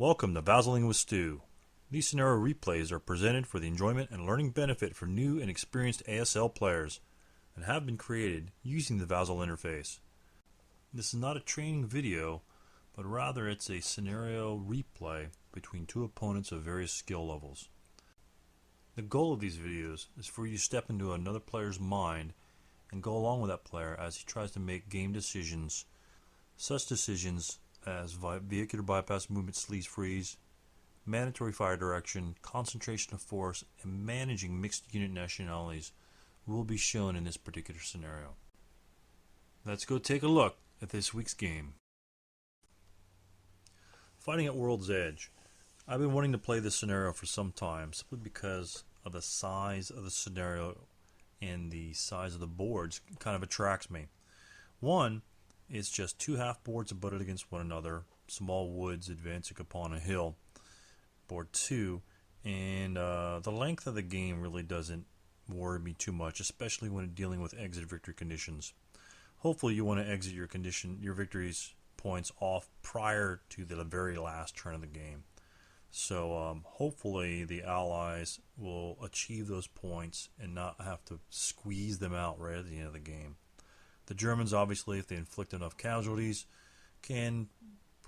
Welcome to VASLing with Stu. These scenario replays are presented for the enjoyment and learning benefit for new and experienced ASL players and have been created using the VASL interface. This is not a training video, but rather it's a scenario replay between two opponents of various skill levels. The goal of these videos is for you to step into another player's mind and go along with that player as he tries to make game decisions. Such decisions as vehicular bypass movement sleeves freeze, mandatory fire direction, concentration of force, and managing mixed unit nationalities will be shown in this particular scenario. Let's go take a look at this week's game. Fighting at World's Edge. I've been wanting to play this scenario for some time simply because of the size of the scenario and the size of the boards kind of attracts me. One, it's just two half boards abutted against one another, small woods advancing upon a hill. Board 2, and the length of the game really doesn't worry me too much, especially when dealing with exit victory conditions. Hopefully you want to exit your victory's points off prior to the very last turn of the game. So hopefully the allies will achieve those points and not have to squeeze them out right at the end of the game. The Germans, obviously, if they inflict enough casualties, can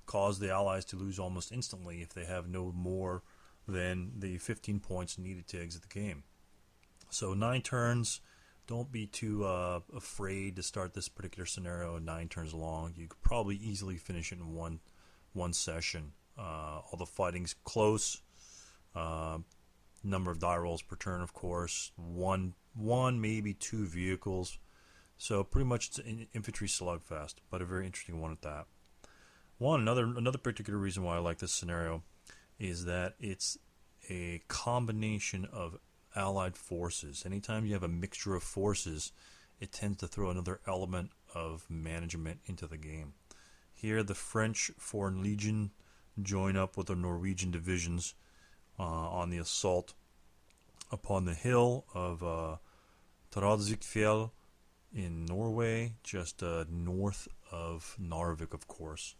cause the allies to lose almost instantly if they have no more than the 15 points needed to exit the game. So 9 turns. Don't be too afraid to start this particular scenario 9 turns long. You could probably easily finish it in one session. All the fighting's close. Number of die rolls per turn, of course. One maybe 2 vehicles. So pretty much it's an infantry slugfest, but a very interesting one at that. Another particular reason why I like this scenario is that it's a combination of allied forces. Anytime you have a mixture of forces, it tends to throw another element of management into the game. Here the French Foreign Legion join up with the Norwegian divisions on the assault upon the hill of Tradsikfjell in Norway, just north of Narvik, of course.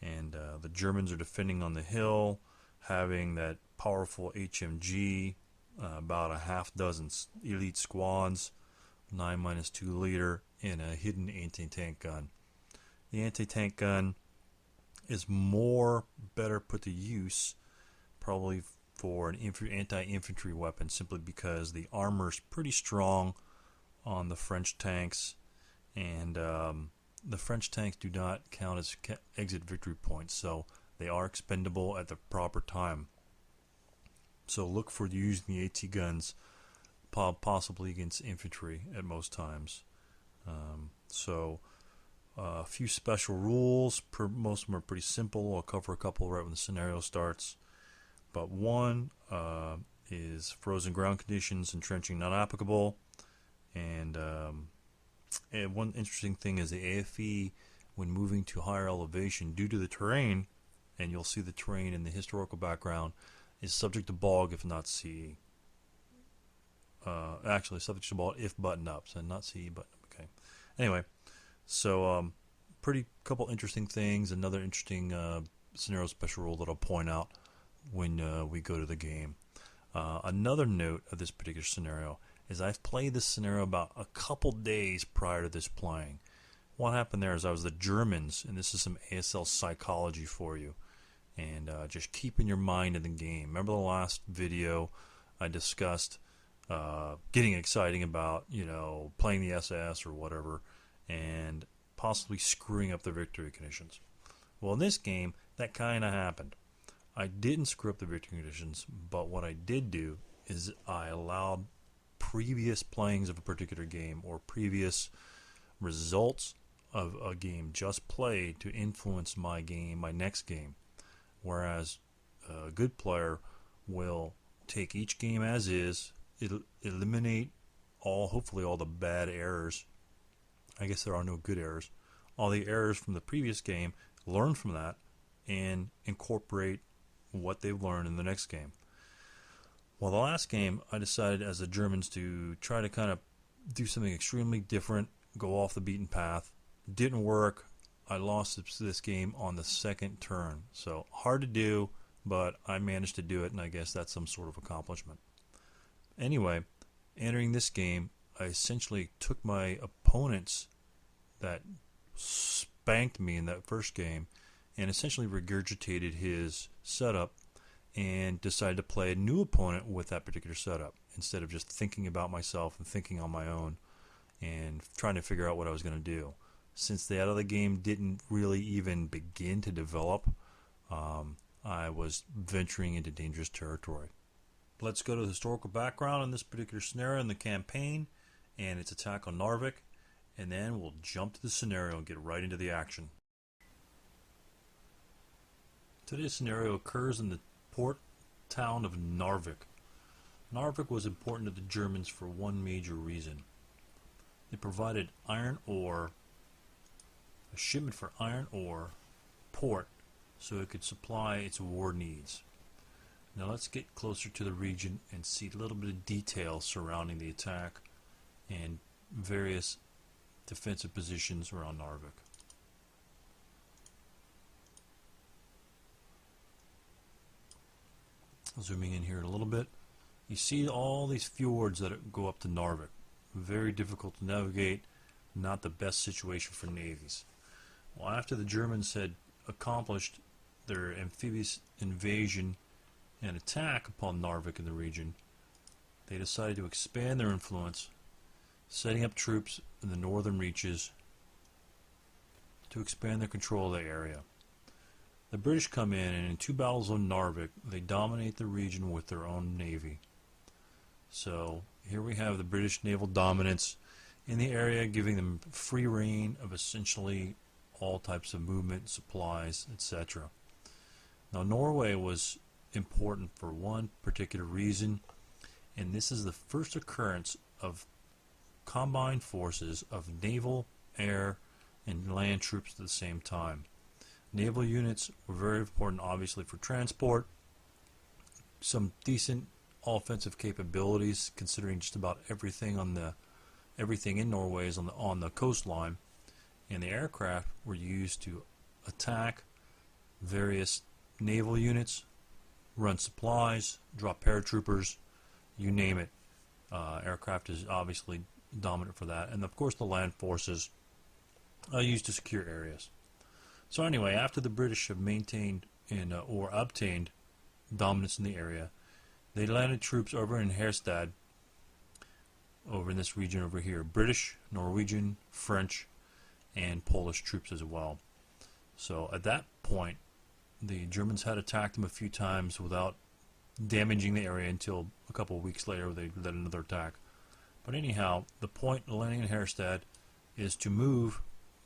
And the Germans are defending on the hill, having that powerful HMG, about a half dozen elite squads, 9-2 leader, and a hidden anti-tank gun. The anti-tank gun is better put to use probably for an anti-infantry weapon, simply because the armor is pretty strong on the French tanks, and the French tanks do not count as exit victory points, so they are expendable at the proper time. So look for using the AT guns possibly against infantry at most times. A few special rules. Most of them are pretty simple. I'll cover a couple right when the scenario starts. But one is frozen ground conditions, entrenching not applicable. And one interesting thing is the AFE, when moving to higher elevation due to the terrain, and you'll see the terrain in the historical background, is subject to bog if not CE. Actually, subject to bog if button up, so not CE button up. Okay. Anyway, so pretty couple interesting things. Another interesting scenario special rule that I'll point out when we go to the game. Another note of this particular scenario is I've played this scenario about a couple days prior to this playing. What happened there is I was the Germans, and this is some ASL psychology for you, and just keeping your mind in the game. Remember the last video I discussed getting exciting about, playing the SS or whatever, and possibly screwing up the victory conditions. Well, in this game, that kind of happened. I didn't screw up the victory conditions, but what I did do is I allowed previous playings of a particular game or previous results of a game just played to influence my next game. Whereas a good player will take each game as is, eliminate hopefully all the bad errors. I guess there are no good errors. All the errors from the previous game, learn from that, and incorporate what they've learned in the next game. Well, the last game, I decided as the Germans to try to kind of do something extremely different, go off the beaten path. Didn't work. I lost this game on the second turn. So hard to do, but I managed to do it, and I guess that's some sort of accomplishment. Anyway, entering this game, I essentially took my opponents that spanked me in that first game and essentially regurgitated his setup and decided to play a new opponent with that particular setup instead of just thinking about myself and thinking on my own and trying to figure out what I was going to do. Since the other game didn't really even begin to develop, I was venturing into dangerous territory. Let's go to the historical background in this particular scenario in the campaign and its attack on Narvik, and then we'll jump to the scenario and get right into the action. Today's scenario occurs in the port town of Narvik. Narvik was important to the Germans for one major reason. It provided iron ore, a shipment for iron ore port, so it could supply its war needs. Now let's get closer to the region and see a little bit of detail surrounding the attack and various defensive positions around Narvik. Zooming in here a little bit, you see all these fjords that go up to Narvik. Very difficult to navigate, not the best situation for navies. Well, after the Germans had accomplished their amphibious invasion and attack upon Narvik in the region, they decided to expand their influence, setting up troops in the northern reaches to expand their control of the area. The British come in, and in 2 battles on Narvik, they dominate the region with their own navy. So here we have the British naval dominance in the area, giving them free reign of essentially all types of movement, supplies, etc. Now Norway was important for one particular reason, and this is the first occurrence of combined forces of naval, air, and land troops at the same time. Naval units were very important, obviously, for transport. Some decent offensive capabilities, considering just about everything in Norway is on the coastline, and the aircraft were used to attack various naval units, run supplies, drop paratroopers, you name it. Aircraft is obviously dominant for that, and of course the land forces are used to secure areas. So anyway, after the British have maintained or obtained dominance in the area, they landed troops over in Herstad, over in this region over here. British, Norwegian, French, and Polish troops as well. So at that point, the Germans had attacked them a few times without damaging the area until a couple of weeks later they led another attack. But anyhow, the point of landing in Herstad is to move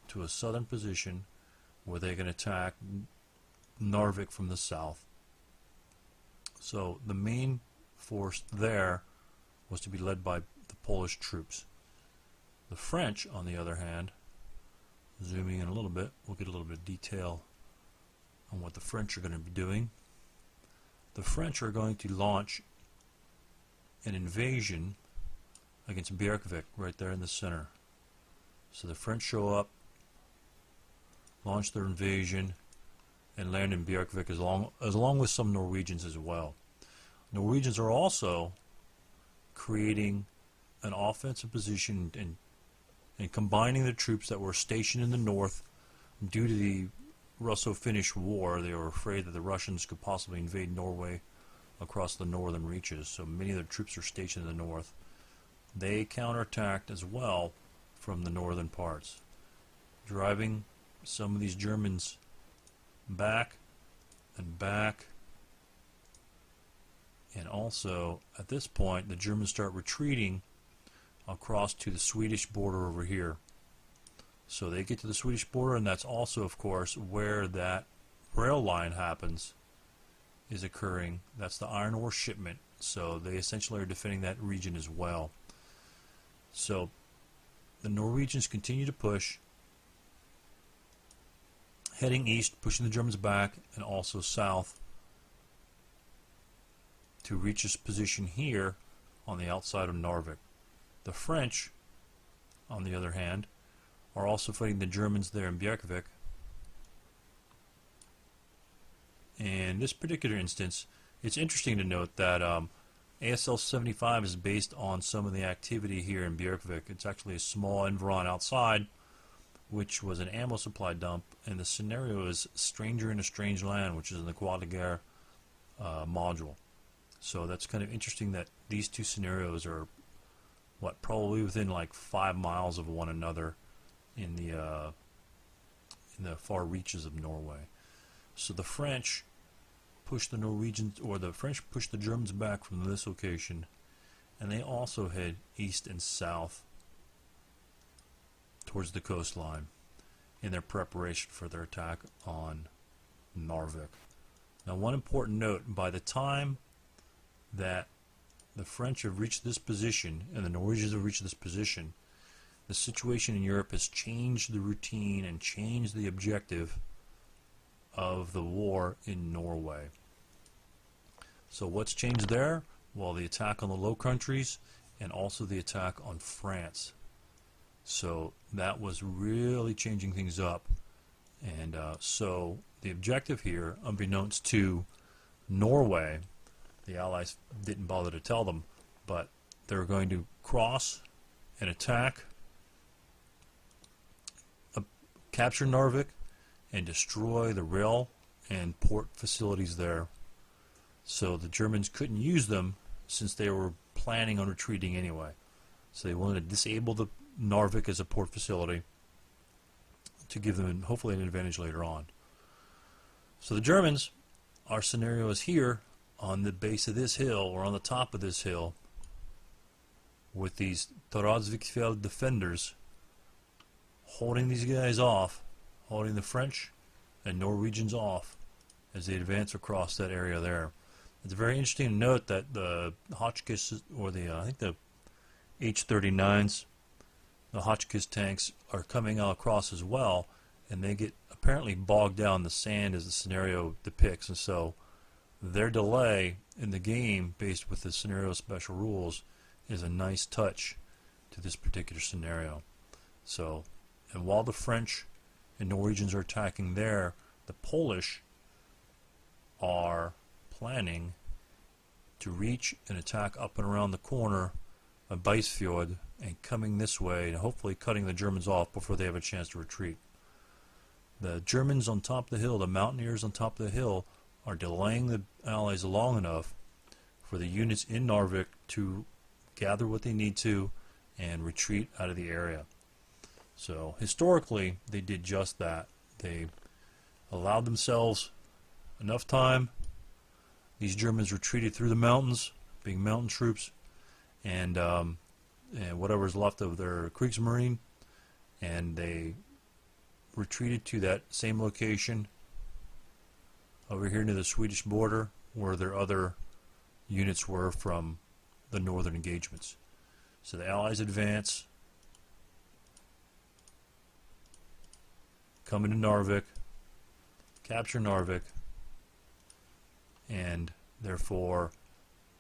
to a southern position where they can attack Narvik from the south. So the main force there was to be led by the Polish troops. The French, on the other hand, zooming in a little bit, we'll get a little bit of detail on what the French are going to be doing. The French are going to launch an invasion against Bjerkvik right there in the center. So the French show up, launch their invasion, and land in Bjerkvik along with some Norwegians as well. Norwegians are also creating an offensive position and combining the troops that were stationed in the north due to the Russo-Finnish War. They were afraid that the Russians could possibly invade Norway across the northern reaches, so many of their troops are stationed in the north. They counterattacked as well from the northern parts, driving some of these Germans back and back. And also, at this point, the Germans start retreating across to the Swedish border over here. So they get to the Swedish border, and that's also, of course, where that rail line is occurring. That's the iron ore shipment. So they essentially are defending that region as well. So the Norwegians continue to push, heading east, pushing the Germans back, and also south to reach this position here on the outside of Narvik. The French, on the other hand, are also fighting the Germans there in Bjerkvik, in this particular instance, it's interesting to note that ASL 75 is based on some of the activity here in Björkvik. It's actually a small environ outside, which was an ammo supply dump, and the scenario is Stranger in a Strange Land, which is in the Croix de Guerre module. So that's kind of interesting that these two scenarios are, what, probably within like 5 miles of one another in the far reaches of Norway. So the French pushed the Norwegians, or the French pushed the Germans back from this location, and they also head east and south towards the coastline in their preparation for their attack on Narvik. Now, one important note: by the time that the French have reached this position and the Norwegians have reached this position, the situation in Europe has changed the routine and changed the objective of the war in Norway. So what's changed there? Well, the attack on the Low Countries and also the attack on France. So that was really changing things up. And so the objective here, unbeknownst to Norway, the Allies didn't bother to tell them, but they're going to cross and attack, capture Narvik, and destroy the rail and port facilities there. So the Germans couldn't use them since they were planning on retreating anyway. So they wanted to disable the Narvik as a port facility to give them hopefully an advantage later on. So the Germans, our scenario is here on the base of this hill, or on the top of this hill, with these Toradsvikfjell defenders holding these guys off, holding the French and Norwegians off as they advance across that area there. It's very interesting to note that the Hotchkiss, or the I think the H-39s, the Hotchkiss tanks, are coming across as well, and they get apparently bogged down in the sand as the scenario depicts, and so their delay in the game, based with the scenario special rules, is a nice touch to this particular scenario. So, and while the French and Norwegians are attacking there, the Polish are planning to reach and attack up and around the corner of Beisfjord and coming this way and hopefully cutting the Germans off before they have a chance to retreat. The Germans on top of the hill, the mountaineers on top of the hill, are delaying the Allies long enough for the units in Narvik to gather what they need to and retreat out of the area. So historically, they did just that. They allowed themselves enough time. These Germans retreated through the mountains, being mountain troops, and whatever's left of their Kriegsmarine, and they retreated to that same location over here near the Swedish border, where their other units were from the northern engagements. So the Allies advance, come into Narvik, capture Narvik, and therefore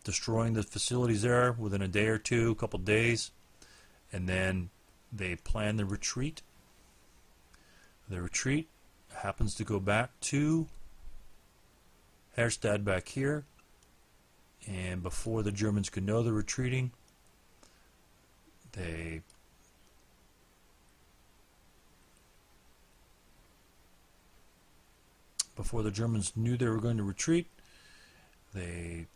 destroying the facilities there within a day or two, a couple days, and then they plan the retreat. The retreat happens to go back to Herstad back here, and before the Germans could know they're retreating, before the Germans knew they were going to retreat, they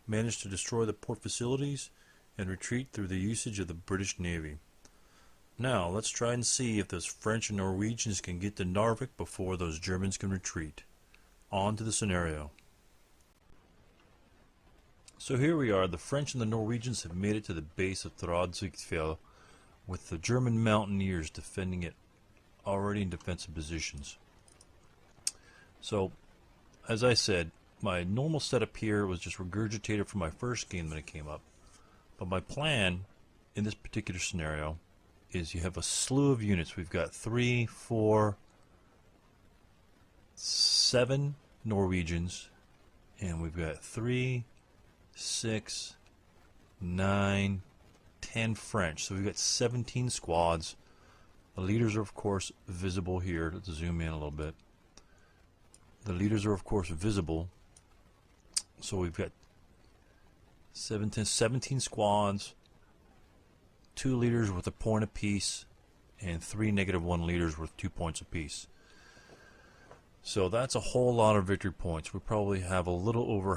managed to destroy the port facilities and retreat through the usage of the British Navy. Now, let's try and see if those French and Norwegians can get to Narvik before those Germans can retreat. On to the scenario. So here we are. The French and the Norwegians have made it to the base of Toradsvikfjell, with the German mountaineers defending it already in defensive positions. So, as I said, my normal setup here was just regurgitated from my first game that it came up. But my plan in this particular scenario is you have a slew of units. We've got 3, 4, 7 Norwegians, and we've got 3, 6, 9, 10 French. So we've got 17 squads. The leaders are, of course, visible here. Let's zoom in a little bit. The leaders are of course visible. So we've got 17 squads, 2 leaders with a point apiece, and 3 -1 leaders with 2 points apiece. So that's a whole lot of victory points. We probably have a little over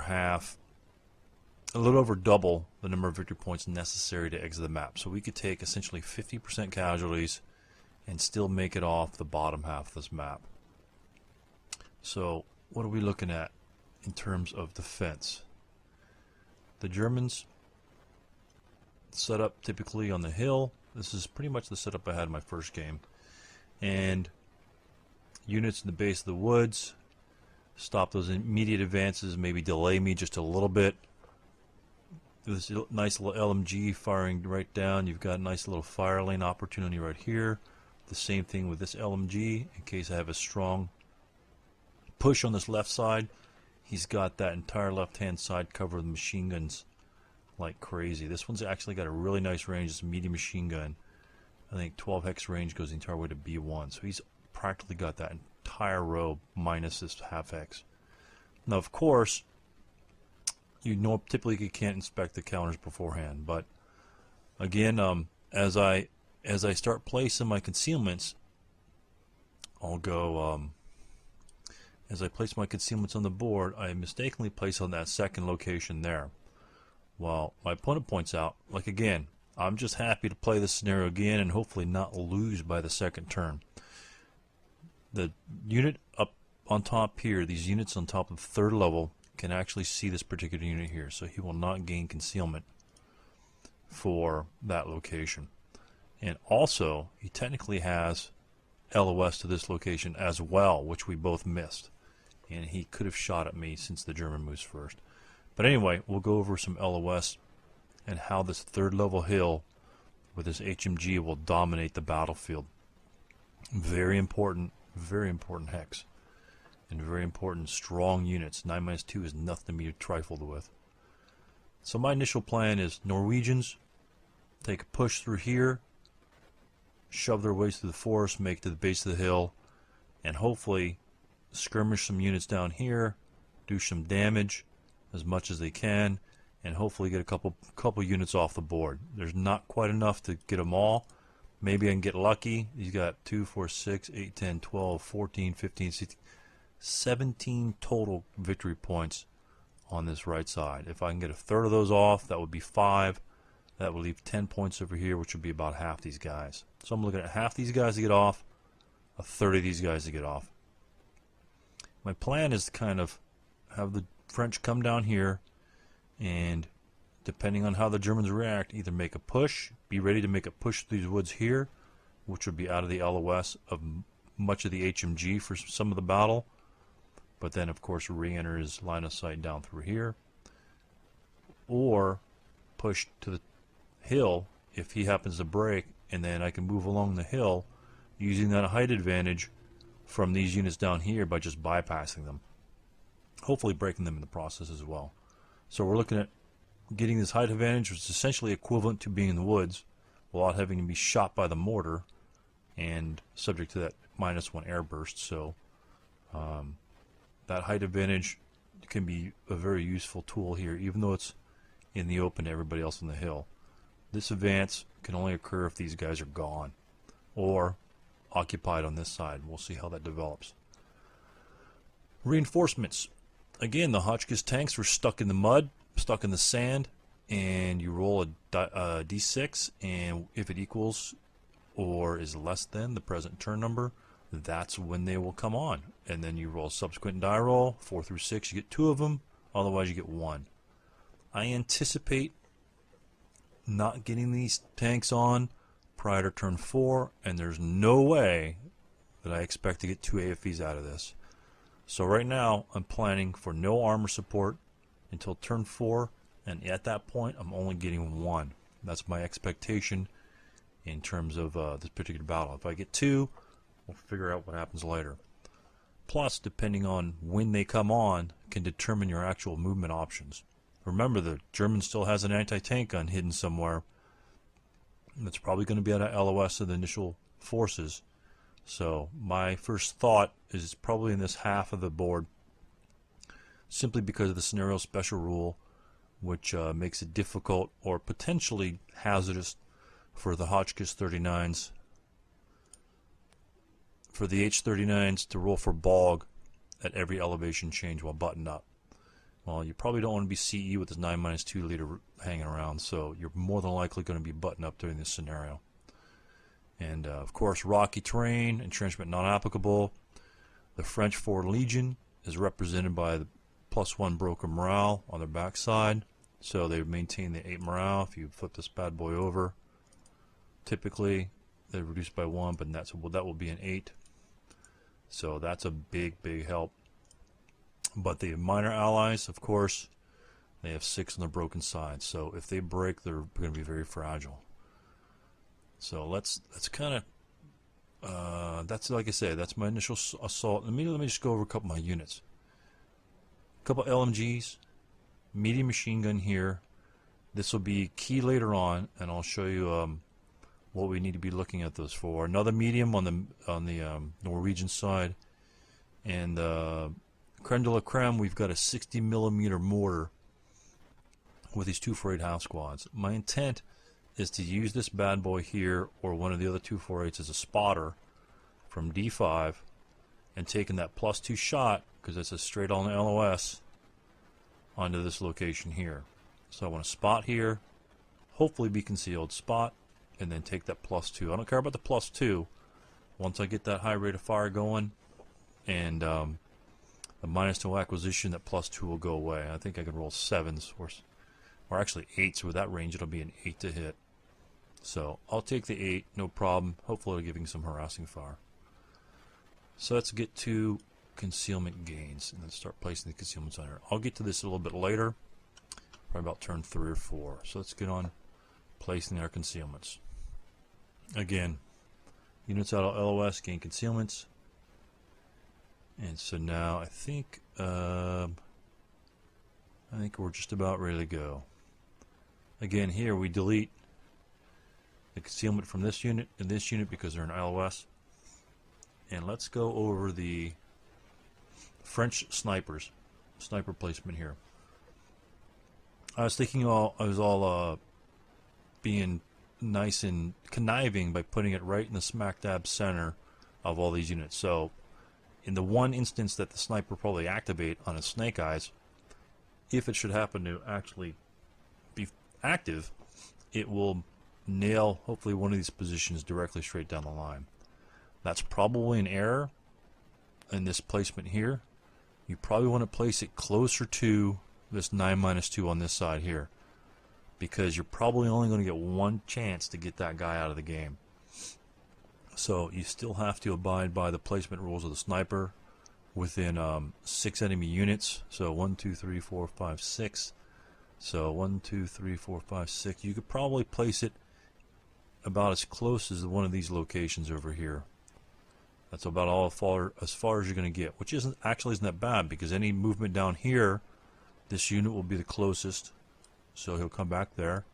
double the number of victory points necessary to exit the map. So we could take essentially 50% casualties and still make it off the bottom half of this map. So what are we looking at in terms of defense? The Germans set up typically on the hill. This is pretty much the setup I had in my first game. And units in the base of the woods, stop those immediate advances, maybe delay me just a little bit. This nice little LMG firing right down. You've got a nice little fire lane opportunity right here. The same thing with this LMG in case I have a strong push on this left side. He's got that entire left-hand side covered with machine guns like crazy. This one's actually got a really nice range. It's a medium machine gun. I think 12 hex range goes the entire way to B1. So he's practically got that entire row minus this half hex. Now, of course, you know typically you can't inspect the counters beforehand, but again, as I start placing my concealments, I'll go. As I place my concealments on the board, I mistakenly place on that second location there. Well, my opponent points out, like again, I'm just happy to play this scenario again and hopefully not lose by the second turn. The unit up on top here, these units on top of the 3rd level, can actually see this particular unit here, so he will not gain concealment for that location. And also, he technically has LOS to this location as well, which we both missed. And he could have shot at me since the German moves first. But anyway, we'll go over some LOS and how this 3rd level hill with this HMG will dominate the battlefield. Very important hex. And very important strong units. 9-2 is nothing to be trifled with. So my initial plan is Norwegians take a push through here, shove their ways through the forest, make it to the base of the hill, and hopefully skirmish some units down here, do some damage as much as they can, and hopefully get a couple units off the board. There's not quite enough to get them all. Maybe I can get lucky. He's got 2, 4, 6, 8, 10, 12, 14, 15, 16, 17 total victory points on this right side. If I can get a third of those off, that would be 5. That would leave 10 points over here, which would be about half these guys. So I'm looking at half these guys to get off, a third of these guys to get off. My plan is to kind of have the French come down here and, depending on how the Germans react, either make a push, be ready to make a push through these woods here, which would be out of the LOS of much of the HMG for some of the battle, but then of course re-enter his line of sight down through here, or push to the hill if he happens to break, and then I can move along the hill using that height advantage from these units down here by just bypassing them, hopefully breaking them in the process as well. So we're looking at getting this height advantage, which is essentially equivalent to being in the woods without having to be shot by the mortar and subject to that -1 air burst. So that height advantage can be a very useful tool here, even though it's in the open to everybody else on the hill. This advance can only occur if these guys are gone or occupied on this side. We'll see how that develops. Reinforcements. Again, the Hotchkiss tanks were stuck in the mud, stuck in the sand, and you roll a d6, and if it equals or is less than the present turn number, that's when they will come on. And then you roll a subsequent die roll, 4 through 6, you get 2 of them, otherwise you get 1. I anticipate not getting these tanks on prior to turn 4, and there's no way that I expect to get 2 AFVs out of this. So right now I'm planning for no armor support until turn 4, and at that point I'm only getting 1. That's my expectation in terms of this particular battle. If I get 2, we'll figure out what happens later. Plus, depending on when they come on, can determine your actual movement options. Remember, the German still has an anti-tank gun hidden somewhere. That's probably going to be at a LOS of the initial forces. So my first thought is it's probably in this half of the board simply because of the scenario special rule, which makes it difficult or potentially hazardous for the Hotchkiss 39s, for the H39s to roll for bog at every elevation change while buttoned up. Well, you probably don't want to be CE with this 9-2 leader hanging around, so you're more than likely going to be buttoned up during this scenario. And of course, rocky terrain, entrenchment not applicable. The French 4 Legion is represented by the +1 broken morale on their backside, so they maintain the 8 morale. If you flip this bad boy over, typically they're reduced by 1, but that will be an 8. So that's a big help. But the minor allies, of course, they have 6 on the broken side. So if they break, they're going to be very fragile. So let's kind of that's, like I say, that's my initial assault. Let me just go over a couple of my units. A couple LMGs, medium machine gun here. This will be key later on, and I'll show you what we need to be looking at those for. Another medium on the Norwegian side, and creme de la creme, we've got a 60mm mortar with these 248 half squads. My intent is to use this bad boy here or one of the other 248s as a spotter from D5 and taking that +2 shot, because it's a straight on the LOS, onto this location here. So I want to spot here, hopefully be concealed, spot, and then take that +2. I don't care about the +2 once I get that high rate of fire going, and the -2 acquisition, that +2 will go away. I think I can roll 7s or actually 8s with that range. It'll be an 8 to hit. So I'll take the 8, no problem. Hopefully it'll give me some harassing fire. So let's get to concealment gains and then start placing the concealments on here. I'll get to this a little bit later, probably about turn 3 or 4. So let's get on placing our concealments. Again, units out of LOS gain concealments. And so now I think we're just about ready to go. Again, here we delete the concealment from this unit and this unit because they're in LOS. And let's go over the French snipers, sniper placement here. I was thinking being nice and conniving by putting it right in the smack dab center of all these units. So in the one instance that the sniper probably activate on a Snake Eyes, if it should happen to actually be active, it will nail hopefully one of these positions directly straight down the line. That's probably an error in this placement here. You probably want to place it closer to this 9-2 on this side here, because you're probably only going to get one chance to get that guy out of the game. So you still have to abide by the placement rules of the sniper within 6 enemy units. So 1, 2, 3, 4, 5, 6. So 1, 2, 3, 4, 5, 6. You could probably place it about as close as one of these locations over here. That's about as far as you're going to get, which isn't that bad, because any movement down here, this unit will be the closest. So he'll come back there.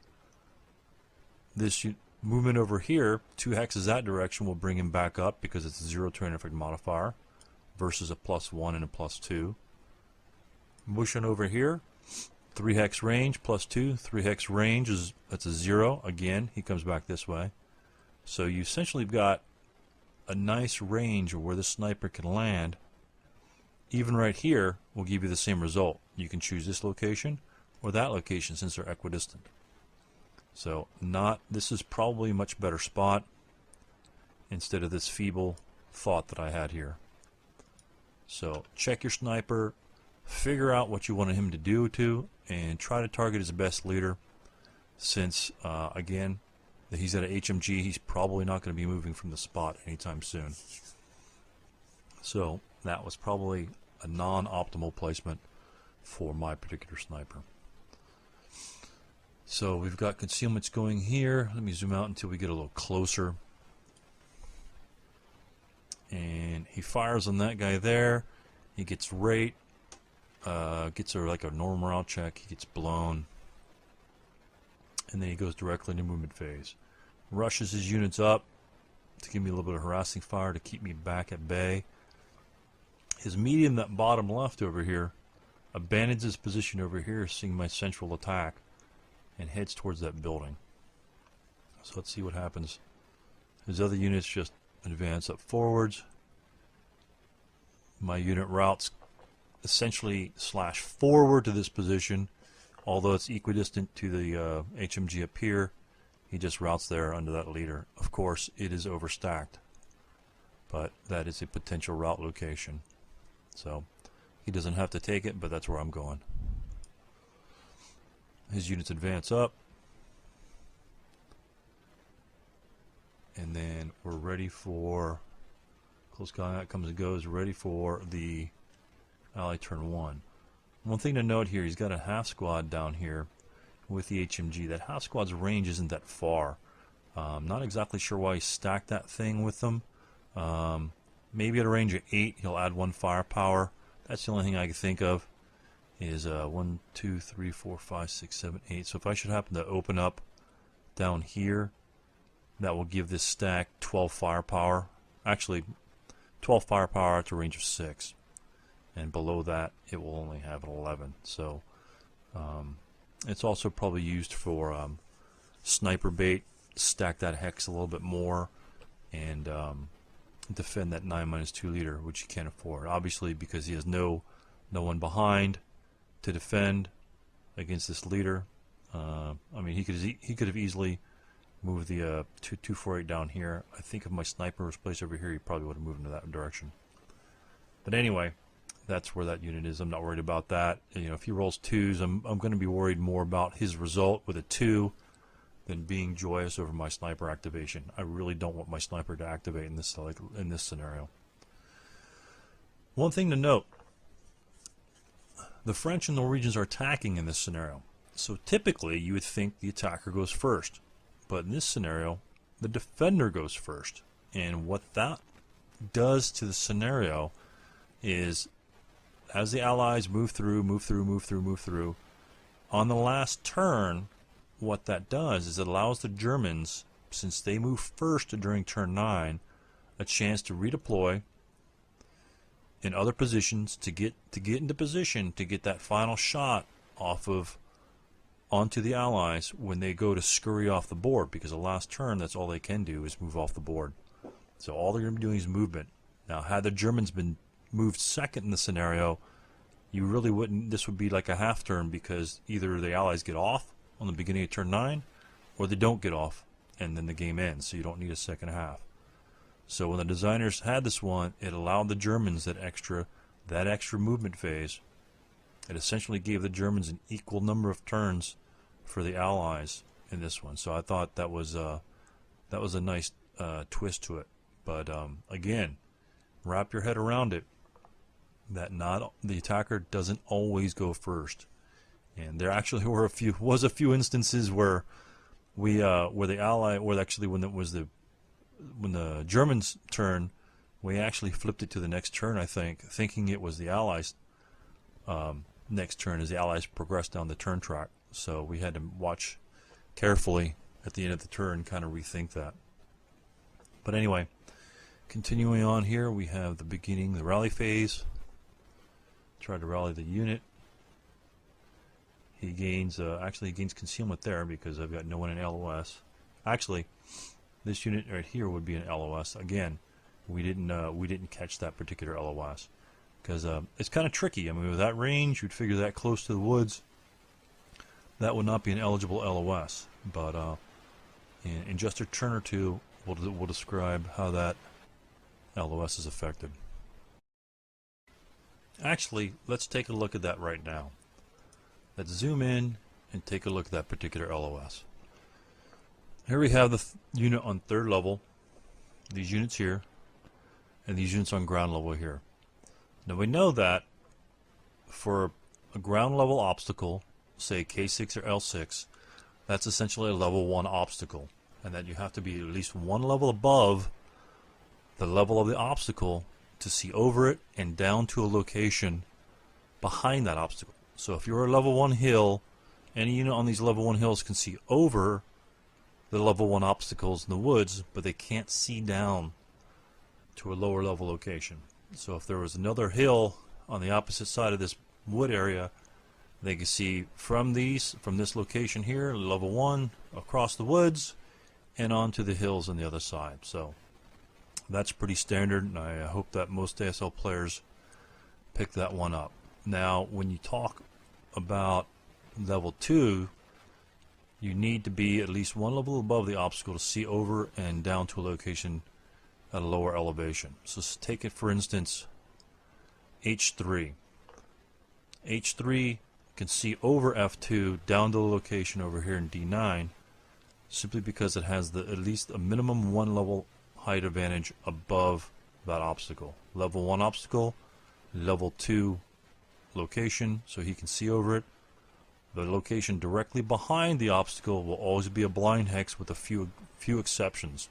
This movement over here, 2 hexes that direction, will bring him back up because it's a 0 terrain effect modifier versus a +1 and a +2. Motion over here, 3 hex range +2, 3 hex range that's a 0. Again, he comes back this way. So you essentially got a nice range of where the sniper can land. Even right here will give you the same result. You can choose this location or that location since they're equidistant. So this is probably a much better spot instead of this feeble thought that I had here. So check your sniper, figure out what you want him to do and try to target his best leader, since again, he's at a HMG, he's probably not going to be moving from the spot anytime soon. So that was probably a non-optimal placement for my particular sniper. So we've got concealments going here. Let me zoom out until we get a little closer. And he fires on that guy there. He gets rate. Gets like a normal morale check. He gets blown. And then he goes directly into movement phase. Rushes his units up to give me a little bit of harassing fire to keep me back at bay. His medium, that bottom left over here, abandons his position over here, seeing my central attack, and heads towards that building. So let's see what happens. His other units just advance up forwards. My unit routes essentially slash forward to this position, although it's equidistant to the HMG up here. He just routes there under that leader. Of course, it is overstacked, but that is a potential route location. So he doesn't have to take it, but that's where I'm going. His units advance up, and then we're ready for close combat. Comes and goes. Ready for the ally turn 1. One thing to note here: he's got a half squad down here with the HMG. That half squad's range isn't that far. Not exactly sure why he stacked that thing with them. Maybe at a range of 8 he'll add 1 firepower. That's the only thing I can think of. Is 1, 2, 3, 4, 5, 6, 7, 8. So if I should happen to open up down here, that will give this stack 12 firepower. Actually, 12 firepower at a range of 6. And below that, it will only have an 11. So it's also probably used for sniper bait. Stack that hex a little bit more and defend that 9-2 leader, which he can't afford. Obviously, because he has no one behind to defend against this leader. I mean, he could have easily moved the 248 down here. I think if my sniper was placed over here, he probably would have moved into that direction. But anyway, that's where that unit is. I'm not worried about that. You know, if he rolls 2s, I'm going to be worried more about his result with a 2 than being joyous over my sniper activation. I really don't want my sniper to activate in this scenario. One thing to note: the French and Norwegians are attacking in this scenario. So typically, you would think the attacker goes first, but in this scenario, the defender goes first. And what that does to the scenario is, as the Allies move through, on the last turn, what that does is it allows the Germans, since they move first during turn 9, a chance to redeploy in other positions to get into position to get that final shot onto the Allies when they go to scurry off the board, because the last turn, that's all they can do is move off the board. So all they're going to be doing is movement. Now, had the Germans been moved second in the scenario, you really wouldn't. This would be like a half turn, because either the Allies get off on the beginning of turn 9, or they don't get off, and then the game ends. So you don't need a second half. So when the designers had this one, it allowed the Germans that extra movement phase. It essentially gave the Germans an equal number of turns for the Allies in this one. So I thought that was a nice twist to it. But again, wrap your head around it, that the attacker doesn't always go first. And there actually were a few instances where when the Germans' turn, we actually flipped it to the next turn, I think, thinking it was the Allies' next turn as the Allies progressed down the turn track. So we had to watch carefully at the end of the turn, kind of rethink that. But anyway, continuing on here, we have the beginning, the rally phase. Try to rally the unit. He gains actually he gains concealment there because I've got no one in LOS. Actually, this unit right here would be an LOS. Again, we didn't catch that particular LOS because it's kind of tricky. I mean, with that range, you'd figure that close to the woods, that would not be an eligible LOS. But in just a turn or two, we'll describe how that LOS is affected. Actually, let's take a look at that right now. Let's zoom in and take a look at that particular LOS. Here we have the unit on 3rd level, these units here, and these units on ground level here. Now we know that for a ground level obstacle, say K6 or L6, that's essentially a level 1 obstacle, and that you have to be at least 1 level above the level of the obstacle to see over it and down to a location behind that obstacle. So if you're a level 1 hill, any unit on these level 1 hills can see over the level 1 obstacles in the woods, but they can't see down to a lower level location. So if there was another hill on the opposite side of this wood area, they can see from this location here, level 1, across the woods, and onto the hills on the other side. So that's pretty standard, and I hope that most ASL players pick that one up. Now, when you talk about level 2, you need to be at least one level above the obstacle to see over and down to a location at a lower elevation. So take it, for instance, H3. H3 can see over F2 down to the location over here in D9, simply because it has at least a minimum 1 level height advantage above that obstacle. Level 1 obstacle, level 2 location, so he can see over it. The location directly behind the obstacle will always be a blind hex, with a few exceptions.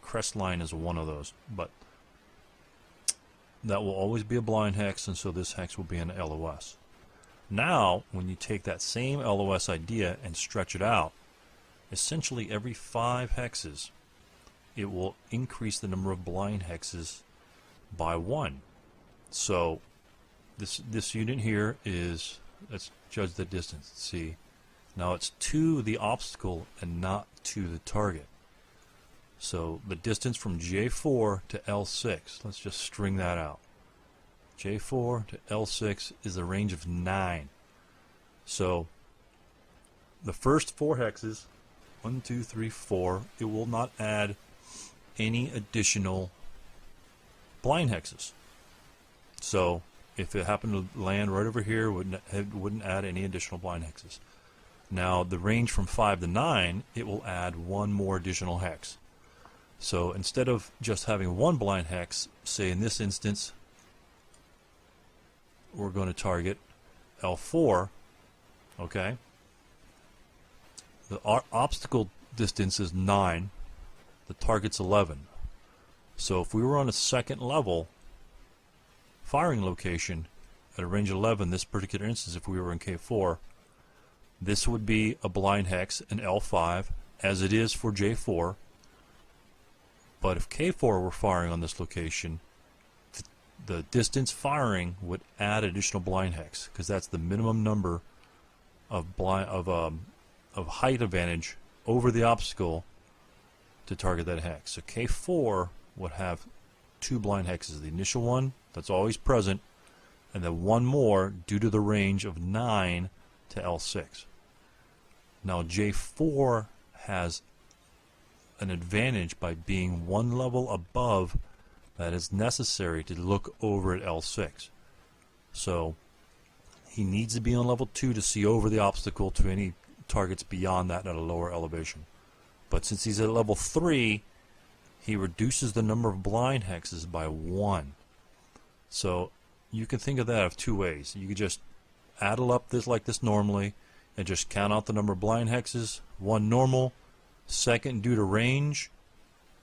Crest line is one of those, but that will always be a blind hex, and so this hex will be an LOS. Now, when you take that same LOS idea and stretch it out, essentially every 5 hexes, it will increase the number of blind hexes by 1. So this unit here is, let's judge the distance. See, now it's to the obstacle and not to the target. So the distance from J4 to L6, let's just string that out. J4 to L6 is a range of 9. So the first 4 hexes, 1, 2, 3, 4, it will not add any additional blind hexes. So if it happened to land right over here, it wouldn't add any additional blind hexes. Now the range from 5 to 9, it will add 1 more additional hex. So instead of just having 1 blind hex, say in this instance, we're going to target L4, okay? The obstacle distance is 9, the target's 11. So if we were on a second level firing location at a range 11, this particular instance, if we were in K4, this would be a blind hex in L5, as it is for J4. But if K4 were firing on this location, the distance firing would add additional blind hex, because that's the minimum number of height advantage over the obstacle to target that hex. So K4 would have 2 blind hexes. The initial one, that's always present, and then 1 more due to the range of 9 to L6. Now J4 has an advantage by being 1 level above that is necessary to look over at L6. So he needs to be on level 2 to see over the obstacle to any targets beyond that at a lower elevation. But since he's at level 3, he reduces the number of blind hexes by 1. So you can think of that of 2 ways. You could just add up this like this normally and just count out the number of blind hexes, 1 normal, second due to range,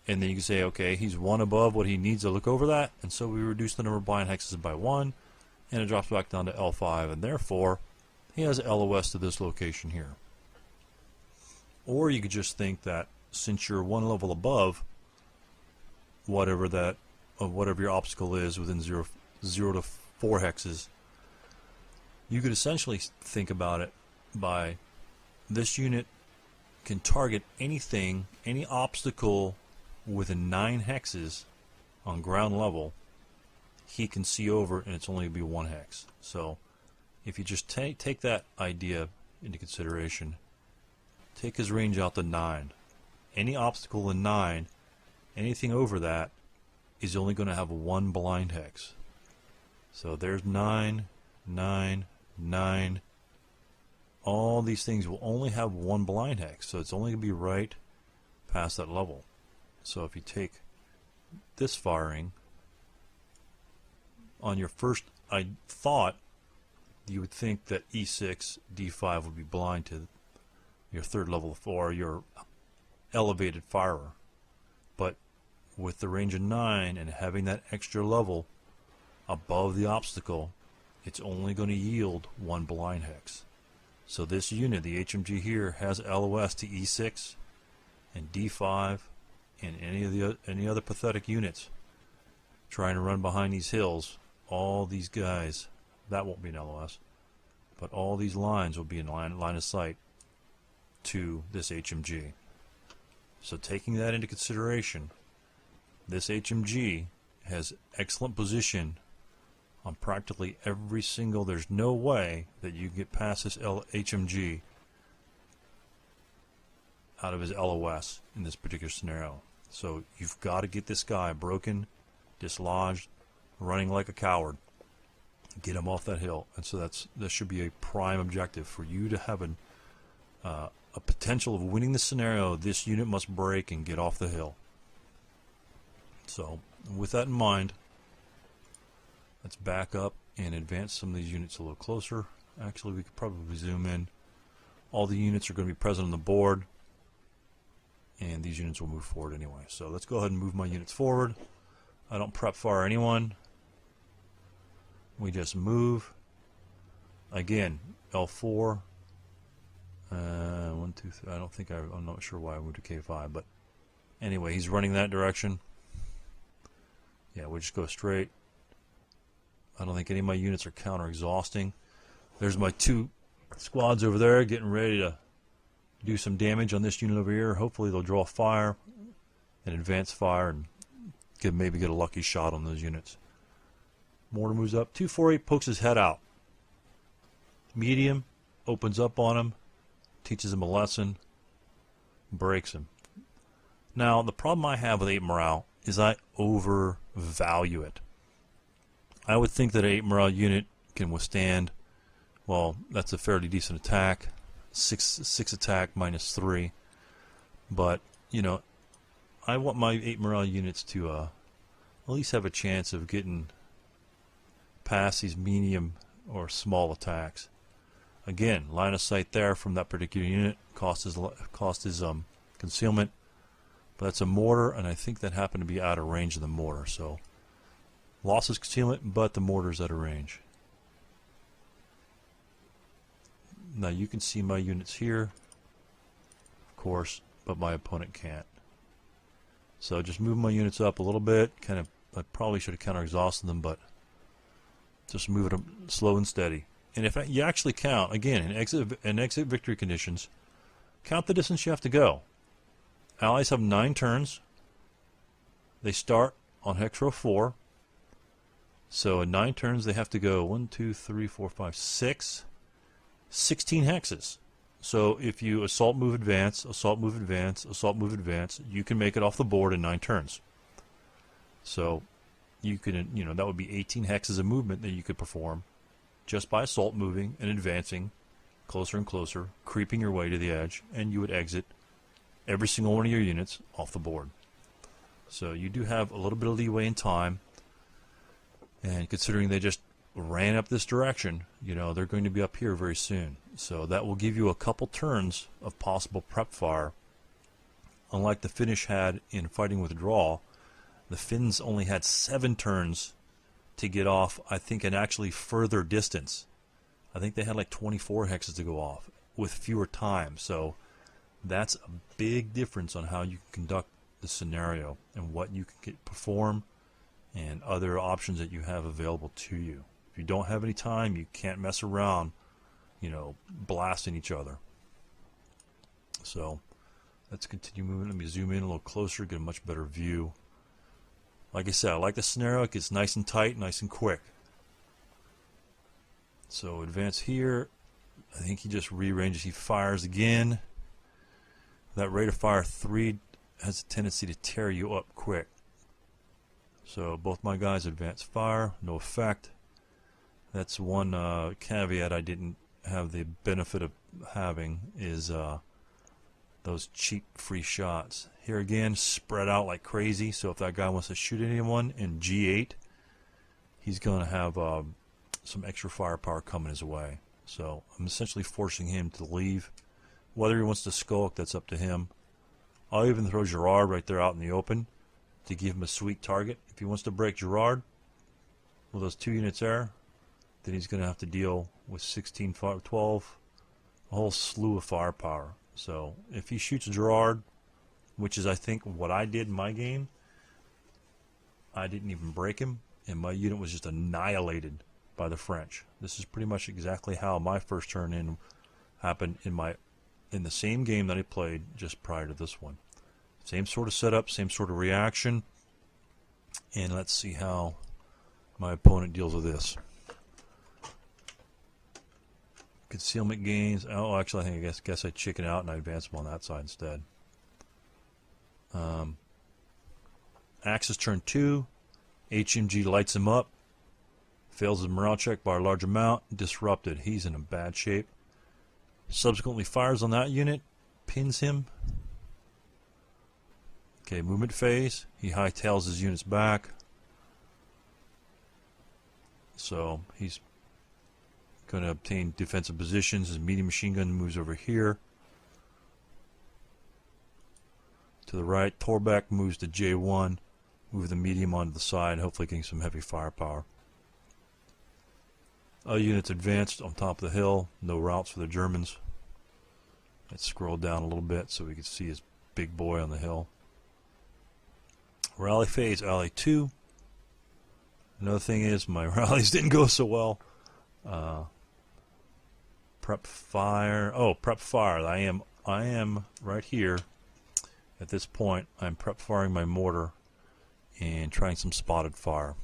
and then you can say, okay, he's 1 above what he needs to look over that, and so we reduce the number of blind hexes by 1, and it drops back down to L5, and therefore he has LOS to this location here. Or you could just think that since you're 1 level above whatever your obstacle is within 0 to 4 hexes, you could essentially think about it by this unit can target anything, any obstacle within 9 hexes on ground level. He can see over, and it's only going to be 1 hex. So if you just take that idea into consideration, take his range out to 9. Any obstacle in 9, anything over that is only going to have 1 blind hex. So there's 9, 9, 9. All these things will only have 1 blind hex, so it's only going to be right past that level. So if you take this firing, on your first thought, you would think that E6, D5 would be blind to your 3rd level or your elevated firer. But with the range of 9 and having that extra level above the obstacle, it's only going to yield 1 blind hex. So this unit, the HMG here, has LOS to E6 and D5 and any other pathetic units trying to run behind these hills. All these guys That won't be an LOS. But all these lines will be in line of sight to this HMG. So taking that into consideration, this HMG has excellent position on practically every single. There's no way that you get past this HMG out of his LOS in this particular scenario. So you've got to get this guy broken, dislodged, running like a coward, get him off that hill. And so that should be a prime objective for you to have a potential of winning the scenario. This unit must break and get off the hill. So with that in mind, let's back up and advance some of these units a little closer. Actually, we could probably zoom in. All the units are going to be present on the board, and these units will move forward anyway. So let's go ahead and move my units forward. I don't prep fire anyone. We just move. Again, L4. 1, 2, 3. I don't think I'm not sure why I moved to K5, but anyway, he's running that direction. Yeah, we just go straight. I don't think any of my units are counter-exhausting. There's my 2 squads over there getting ready to do some damage on this unit over here. Hopefully they'll draw fire and advance fire and maybe get a lucky shot on those units. Mortar moves up. 248 pokes his head out. Medium opens up on him, teaches him a lesson, breaks him. Now, the problem I have with 8 morale is I overvalue it. I would think that an 8 morale unit can withstand, well, that's a fairly decent attack, 6 attack minus 3. But, you know, I want my 8 morale units to at least have a chance of getting past these medium or small attacks. Again, line of sight there from that particular unit, cost his concealment. But that's a mortar, and I think that happened to be out of range of the mortar. So lost his concealment, but the mortar's out of range. Now you can see my units here, of course, but my opponent can't. So just move my units up a little bit. I probably should have counter-exhausted them, but just move it slow and steady. And if you actually count, again, in exit victory conditions, count the distance you have to go. Allies have 9 turns. They start on hex row 4. So in 9 turns, they have to go 1, 2, 3, 4, 5, 6, 16 hexes. So if you assault, move, advance, assault, move, advance, assault, move, advance, you can make it off the board in 9 turns. So you can, that would be 18 hexes of movement that you could perform just by assault, moving and advancing closer and closer, creeping your way to the edge, and you would exit every single one of your units off the board. So you do have a little bit of leeway in time, and considering they just ran up this direction, they're going to be up here very soon. So that will give you a couple turns of possible prep fire. Unlike the Finnish had in Fighting Withdrawal, the Finns only had 7 turns to get off, I think, an actually further distance. I think they had like 24 hexes to go off with fewer time. So that's a big difference on how you can conduct the scenario and what you can perform and other options that you have available to you. If you don't have any time, you can't mess around, blasting each other. So let's continue moving. Let me zoom in a little closer, get a much better view. Like I said, I like the scenario. It gets nice and tight, nice and quick. So advance here. I think he just rearranges. He fires again. That rate of fire 3 has a tendency to tear you up quick. So both my guys advance fire, no effect. That's one caveat I didn't have the benefit of having is those cheap free shots. Here again, spread out like crazy, so if that guy wants to shoot anyone in G8, he's going to have some extra firepower coming his way. So I'm essentially forcing him to leave. Whether he wants to skulk, that's up to him. I'll even throw Gerard right there out in the open to give him a sweet target. If he wants to break Gerard with those 2 units there, then he's going to have to deal with 16, 12, a whole slew of firepower. So if he shoots Gerard, which is I think what I did in my game, I didn't even break him, and my unit was just annihilated by the French. This is pretty much exactly how my first turn in happened in the same game that I played just prior to this one. Same sort of setup, same sort of reaction. And let's see how my opponent deals with this. Concealment gains. Oh, actually, I guess I chicken out and I advance him on that side instead. Axis turn 2. HMG lights him up. Fails his morale check by a large amount. Disrupted. He's in a bad shape. Subsequently fires on that unit. Pins him. Okay, movement phase. He hightails his units back. So he's going to obtain defensive positions. His medium machine gun moves over here. To the right, Torbeck moves to J1. Move the medium onto the side, hopefully getting some heavy firepower. Other units advanced on top of the hill. No routes for the Germans. Let's scroll down a little bit so we can see his big boy on the hill. Rally phase, Ally 2. Another thing is my rallies didn't go so well. Prep fire. Oh, prep fire. I am right here. At this point, I'm prep firing my mortar and trying some spotted fire.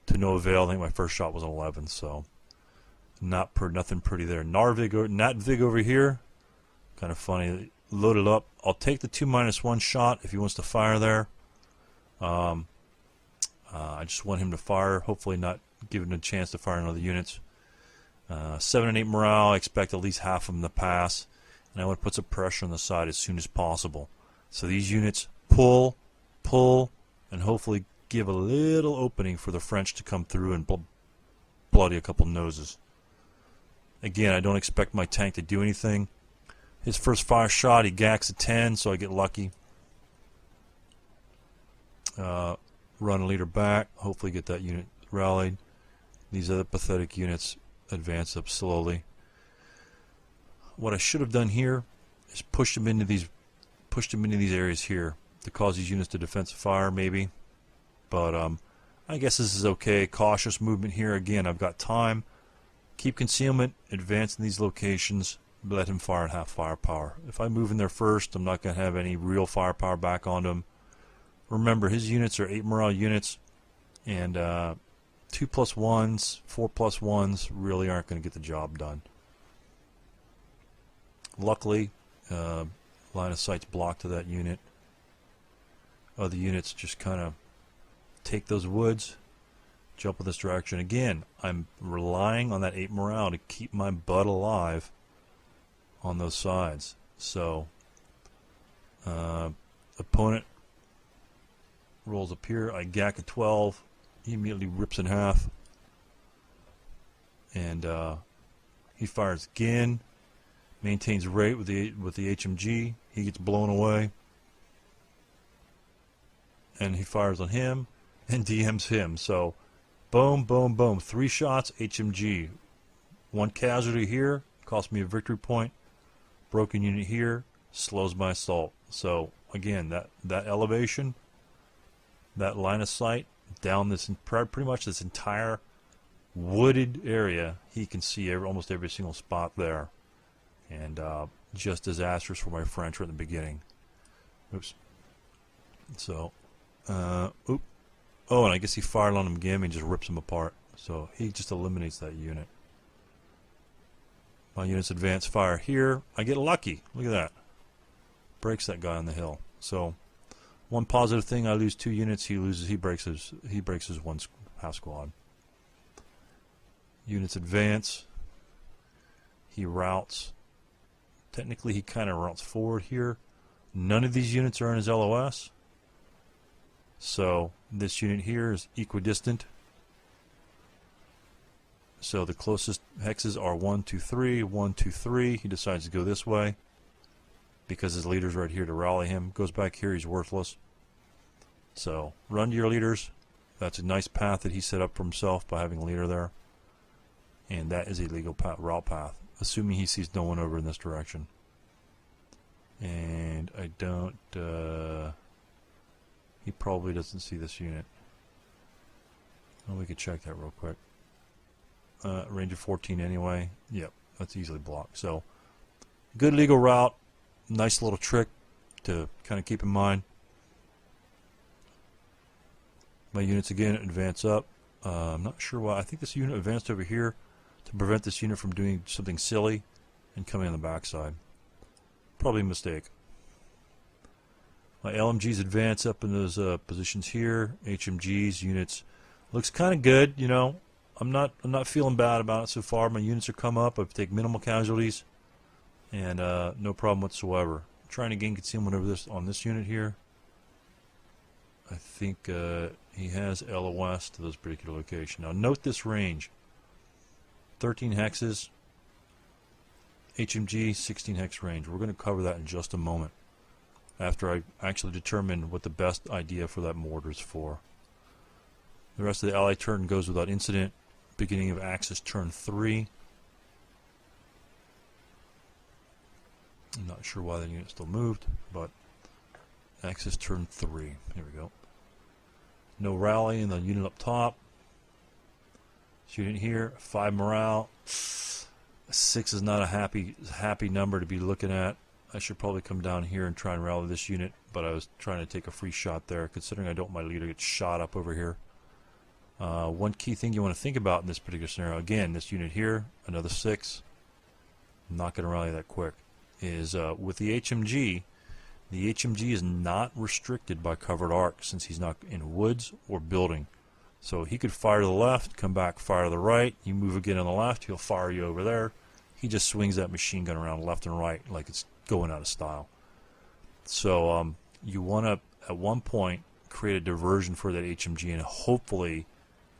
To no avail. I think my first shot was an 11, so nothing pretty there. Natvig over here. Kind of funny. Loaded up. I'll take the 2-1 shot if he wants to fire there. I just want him to fire, hopefully not giving a chance to fire on other units. 7 and 8 morale, I expect at least half of them to pass. And I want to put some pressure on the side as soon as possible. So these units pull, and hopefully give a little opening for the French to come through and bloody a couple noses. Again, I don't expect my tank to do anything. His first fire shot, he gacks a 10, so I get lucky. Run a leader back, hopefully get that unit rallied. These other pathetic units advance up slowly. What I should have done here is push them into these areas here to cause these units to defensive fire, maybe. But I guess this is okay. Cautious movement here. Again, I've got time. Keep concealment, advance in these locations, let him fire at half firepower. If I move in there first, I'm not going to have any real firepower back on him. Remember, his units are 8 morale units, and 2+1s, 4+1s really aren't going to get the job done. Luckily, line of sight's blocked to that unit. Other units just kind of take those woods, jump in this direction. Again, I'm relying on that 8 morale to keep my butt alive on those sides. So, opponent rolls up here. I gack a 12. He immediately rips in half. And he fires again. Maintains rate with the HMG. He gets blown away. And he fires on him and DMs him. So, boom, boom, boom. 3 shots, HMG. 1 casualty here. Cost me a victory point. Broken unit here. Slows my assault. So, again, that elevation, that line of sight, down this pretty much this entire wooded area, he can see almost every single spot there. And just disastrous for my French right in the beginning. Oops. So, oop. Oh, and I guess he fired on him again and just rips him apart. So he just eliminates that unit. My units advance fire here. I get lucky. Look at that. Breaks that guy on the hill. So one positive thing, I lose 2 units. He breaks his 1 half squad. Units advance. He routes. Technically, he kind of routes forward here. None of these units are in his LOS. So this unit here is equidistant. So the closest hexes are 1, 2, 3, 1, 2, 3. He decides to go this way because his leader's right here to rally him. Goes back here, he's worthless. So run to your leaders. That's a nice path that he set up for himself by having a leader there. And that is a legal route path, assuming he sees no one over in this direction. And I don't... he probably doesn't see this unit. Well, we could check that real quick. range of 14 anyway. Yep, that's easily blocked. So, good legal route. Nice little trick to kind of keep in mind. My units again advance up. I'm not sure why. I think this unit advanced over here to prevent this unit from doing something silly and coming on the backside. Probably a mistake. My LMGs advance up in those positions here. HMGs units looks kind of good. You know, I'm not feeling bad about it so far. My units are come up. I've taken minimal casualties, and no problem whatsoever. I'm trying to gain concealment over this on this unit here. I think he has LOS to this particular location. Now note this range. 13 hexes. HMG 16 hex range. We're going to cover that in just a moment, after I actually determine what the best idea for that mortar is for. The rest of the ally turn goes without incident. Beginning of Axis turn 3. I'm not sure why that unit still moved, but Axis turn 3. Here we go. No rally in the unit up top. This unit here, 5 morale. 6 is not a happy number to be looking at. I should probably come down here and try and rally this unit, but I was trying to take a free shot there, considering I don't want my leader get shot up over here. One key thing you want to think about in this particular scenario, again, this unit here, another 6, I'm not going to rally that quick, is with the HMG is not restricted by covered arc since he's not in woods or building. So he could fire to the left, come back, fire to the right, you move again on the left, he'll fire you over there. He just swings that machine gun around left and right like it's going out of style. So you want to, at one point, create a diversion for that HMG, and hopefully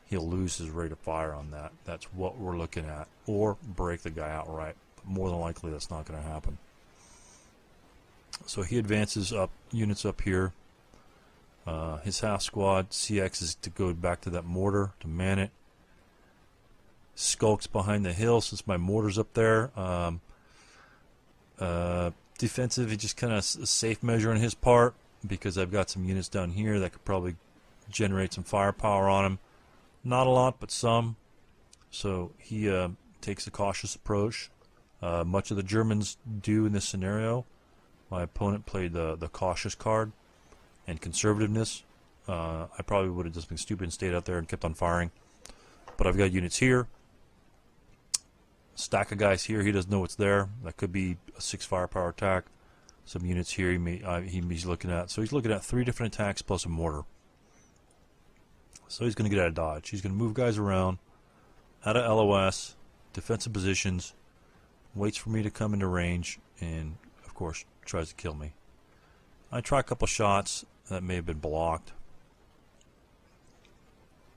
he'll lose his rate of fire on that. That's what we're looking at. Or break the guy outright. But more than likely that's not going to happen. So he advances up, units up here. His half squad, CX, is to go back to that mortar to man it. Skulks behind the hill since my mortar's up there. Defensive, it's just kind of a safe measure on his part because I've got some units down here that could probably generate some firepower on him. Not a lot, but some. So he takes a cautious approach. Much of the Germans do in this scenario. My opponent played the cautious card and conservativeness. I probably would have just been stupid and stayed out there and kept on firing. But I've got units here. Stack of guys here. He doesn't know what's there. That could be a 6 firepower attack. Some units here he's looking at. So he's looking at 3 different attacks plus a mortar. So he's going to get out of dodge. He's going to move guys around, out of LOS, defensive positions, waits for me to come into range, and of course tries to kill me. I try a couple shots that may have been blocked.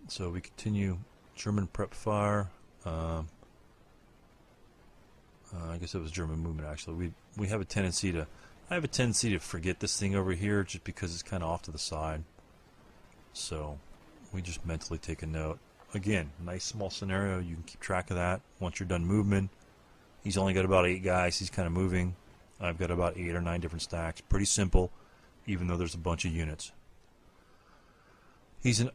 So we continue. German prep fire. I guess it was German movement actually. We have a tendency to. I have a tendency to forget this thing over here just because it's kind of off to the side. So we just mentally take a note. Again, nice small scenario. You can keep track of that once you're done movement. He's only got about 8 guys. He's kind of moving. I've got about 8 or 9 different stacks. Pretty simple, even though there's a bunch of units. He's an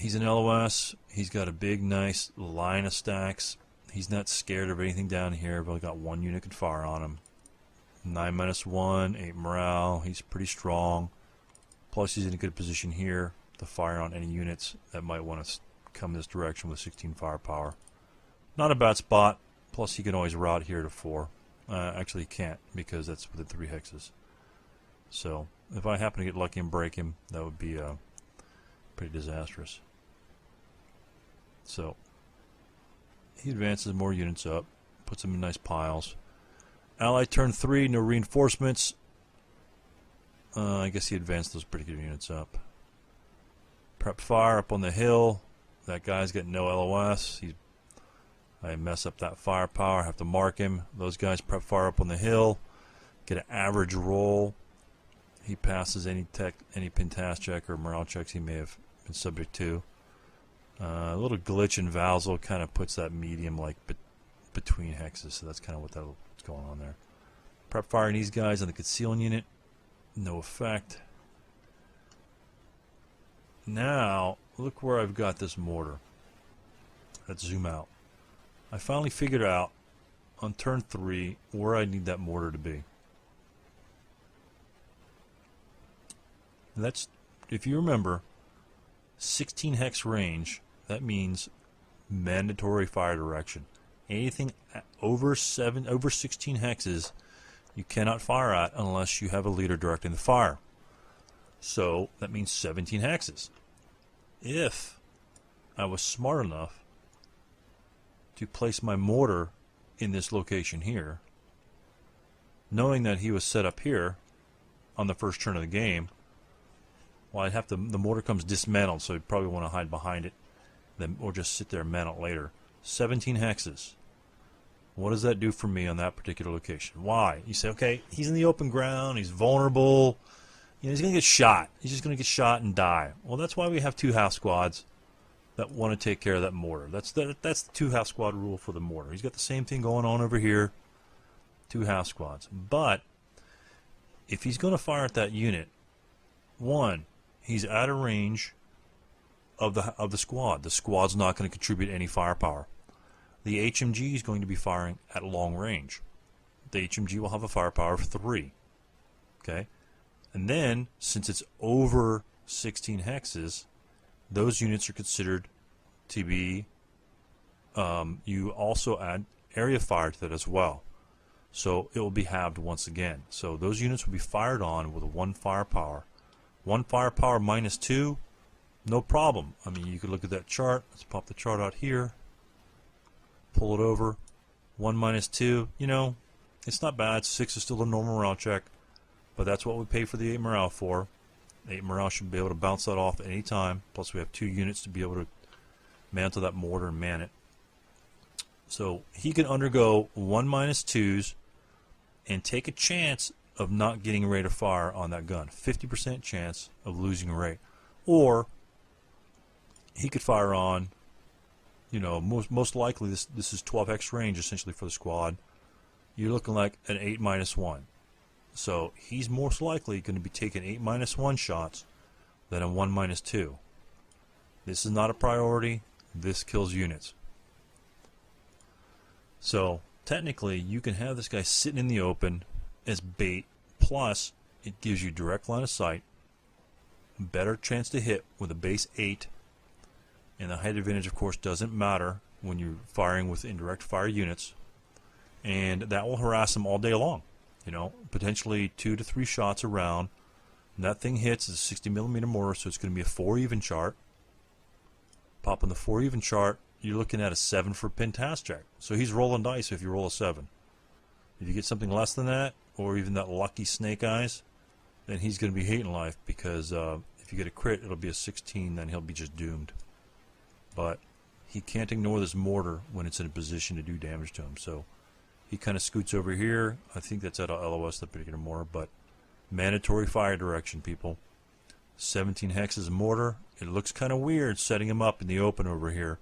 LOS. He's got a big, nice line of stacks. He's not scared of anything down here. I've only got 1 unit can fire on him. 9-1, 8 morale. He's pretty strong. Plus, he's in a good position here to fire on any units that might want to come this direction with 16 firepower. Not a bad spot. Plus, he can always route here to 4. Actually, he can't because that's within 3 hexes. So, if I happen to get lucky and break him, that would be pretty disastrous. So, he advances more units up, puts them in nice piles. Ally turn 3, no reinforcements. I guess he advanced those pretty good units up. Prep fire up on the hill. That guy's got no LOS. I mess up that firepower. Have to mark him. Those guys prep fire up on the hill. Get an average roll. He passes any pintask check or morale checks he may have been subject to. A little glitch in VASL kind of puts that medium like between hexes, so that's kind of what's going on there. Prep firing these guys on the concealing unit. No effect. Now, look where I've got this mortar. Let's zoom out. I finally figured out on turn 3 where I need that mortar to be. And that's, if you remember, 16 hex range. That means mandatory fire direction. Anything over 16 hexes, you cannot fire at unless you have a leader directing the fire. So that means 17 hexes. If I was smart enough to place my mortar in this location here, knowing that he was set up here on the first turn of the game, well, I'd have to, the mortar comes dismantled, so you'd probably want to hide behind it, then, or just sit there and man it later. 17 hexes. What does that do for me on that particular location? Why? You say, okay, he's in the open ground, he's vulnerable, you know, he's going to get shot. He's just going to get shot and die. Well, that's why we have 2 half squads that want to take care of that mortar. That's the 2 half squad rule for the mortar. He's got the same thing going on over here. 2 half squads. But if he's going to fire at that unit, 1, he's out of range of the squad. The squad's not going to contribute any firepower. The HMG is going to be firing at long range. The HMG will have a firepower of 3. Okay? And then, since it's over 16 hexes, those units are considered to be, you also add area fire to that as well. So it will be halved once again. So those units will be fired on with 1 firepower. 1 firepower minus 2, no problem. I mean, you could look at that chart. Let's pop the chart out here. Pull it over. 1 minus 2, you know, it's not bad. 6 is still a normal morale check. But that's what we pay for the 8 morale for. 8 morale should be able to bounce that off at any time. Plus we have 2 units to be able to mantle that mortar and man it. So he can undergo 1 minus 2s and take a chance of not getting a rate of fire on that gun. 50% chance of losing a rate. Or he could fire on, you know, most likely this is 12 hex range essentially for the squad. You're looking like an 8 minus 1. So he's most likely going to be taking 8 minus 1 shots than a 1 minus 2. This is not a priority. This kills units. So technically you can have this guy sitting in the open as bait, plus it gives you direct line of sight, better chance to hit with a base 8, and the height advantage of course doesn't matter when you're firing with indirect fire units, and that will harass them all day long. You know, potentially 2 to 3 shots a round. And that thing hits is a 60 millimeter mortar, so it's going to be a 4 even chart. Popping the 4 even chart, you're looking at a 7 for Pentas check. So he's rolling dice if you roll a 7. If you get something less than that, or even that lucky snake eyes, then he's going to be hating life, because if you get a crit, it'll be a 16, then he'll be just doomed. But he can't ignore this mortar when it's in a position to do damage to him. So he kind of scoots over here. I think that's at a LOS, that particular mortar, but mandatory fire direction, people. 17 hexes mortar. It looks kind of weird setting him up in the open over here,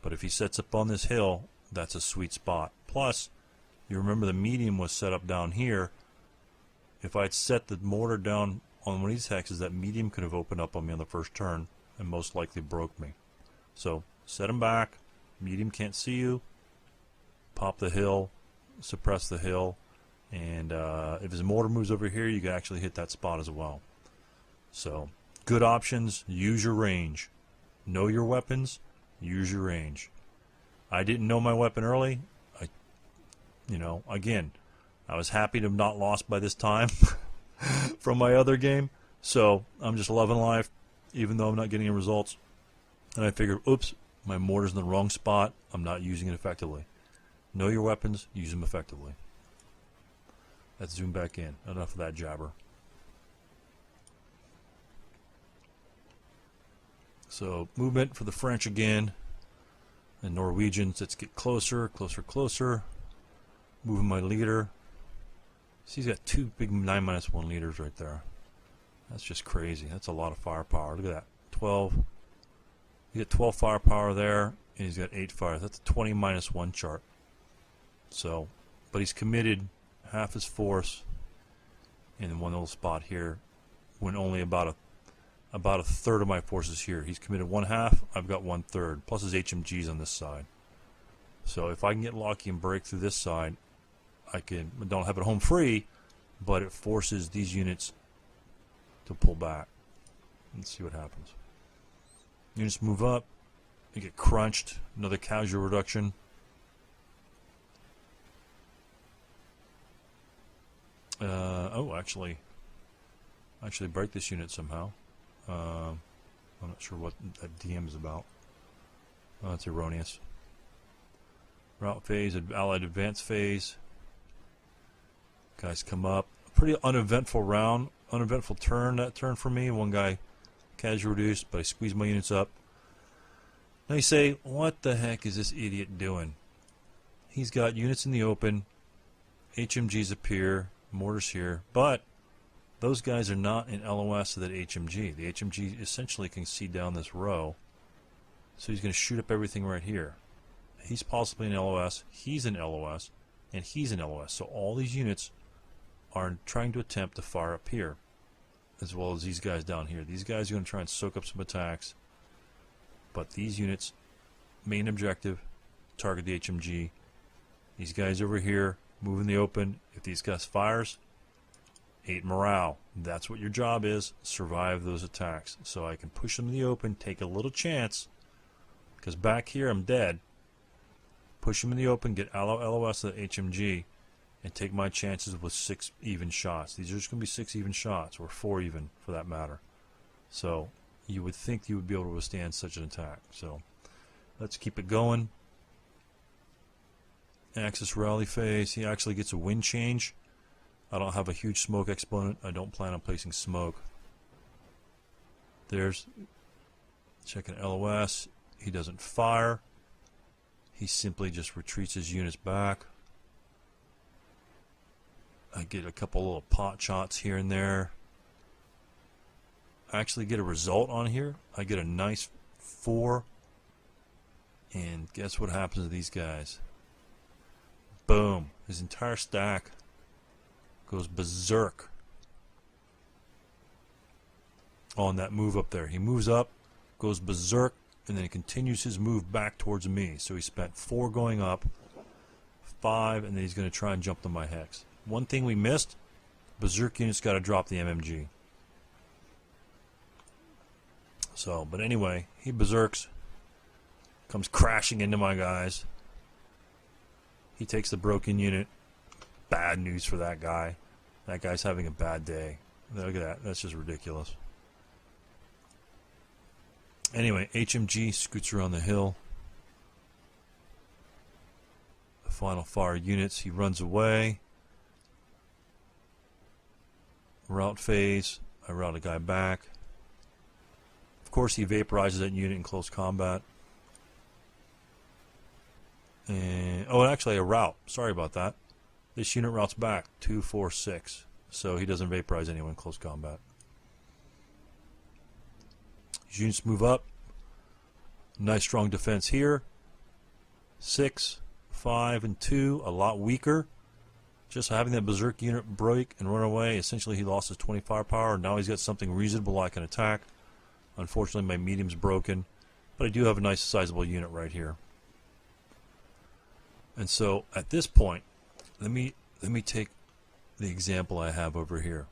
but if he sets up on this hill, that's a sweet spot. Plus, you remember the medium was set up down here. If I'd set the mortar down on one of these hexes, that medium could have opened up on me on the first turn and most likely broke me. So set him back. Medium can't see you. Pop the hill. Suppress the hill, and if his mortar moves over here, you can actually hit that spot as well. So good options. Use your range. Know your weapons. Use your range. I didn't know my weapon early. Again, I was happy to have not lost by this time from my other game, so I'm just loving life even though I'm not getting any results. And I figured, oops, my mortar's in the wrong spot. I'm not using it effectively. Know your weapons, use them effectively. Let's zoom back in. Enough of that jabber. So, movement for the French again. And Norwegians, let's get closer, closer, closer. Moving my leader. See, he's got 2 big 9-1 leaders right there. That's just crazy. That's a lot of firepower. Look at that. 12. You get 12 firepower there, and he's got 8 fire. That's a 20-1 chart. So, but he's committed half his force in one little spot here, when only about a third of my force is here. He's committed 1/2. I've got 1/3. Plus his HMGs on this side. So if I can get lucky and break through this side, I don't have it home free, but it forces these units to pull back. Let's see what happens. Units move up, they get crunched, another casual reduction. Oh, actually break this unit somehow. I'm not sure what that DM is about. Oh, that's erroneous. Route phase, allied advance phase. Guys come up. Pretty uneventful round, uneventful turn. That turn for me. One guy casual reduced, but I squeeze my units up. Now you say, what the heck is this idiot doing? He's got units in the open. HMGs appear. Mortars here, but those guys are not in LOS of that HMG. The HMG essentially can see down this row, so he's going to shoot up everything right here. He's possibly in LOS, he's in LOS, and he's in LOS. So all these units are trying to attempt to fire up here, as well as these guys down here. These guys are going to try and soak up some attacks, but these units, main objective, target the HMG. These guys over here, move in the open. If these guys fires, 8 morale. That's what your job is. Survive those attacks. So I can push them in the open, take a little chance, because back here I'm dead. Push them in the open, get LOS of the HMG, and take my chances with 6 even shots. These are just going to be 6 even shots, or 4 even for that matter. So you would think you would be able to withstand such an attack. So let's keep it going. Axis rally phase. He actually gets a wind change. I don't have a huge smoke exponent. I don't plan on placing smoke. There's checking LOS. He doesn't fire. He simply just retreats his units back. I get a couple little pot shots here and there. I actually get a result on here. I get a nice 4. And guess what happens to these guys? Boom. His entire stack goes berserk on that move up there. He moves up, goes berserk, and then he continues his move back towards me. So he spent 4 going up, 5, and then he's going to try and jump to my hex. One thing we missed, berserk unit's got to drop the MMG. So, but anyway, he berserks, comes crashing into my guys. He takes the broken unit. Bad news for that guy. That guy's having a bad day. Look at that. That's just ridiculous. Anyway, HMG scoots around the hill. The final fire units. He runs away. Route phase. I route a guy back. Of course, he vaporizes that unit in close combat. And oh, actually a route. Sorry about that. This unit routes back 2, 4, 6. So he doesn't vaporize anyone in close combat. His units move up. Nice strong defense here. 6, 5, and 2. A lot weaker. Just having that berserk unit break and run away. Essentially he lost his 20 firepower. Now he's got something reasonable I can attack. Unfortunately my medium's broken. But I do have a nice sizable unit right here. And so at this point, let me take the example I have over here.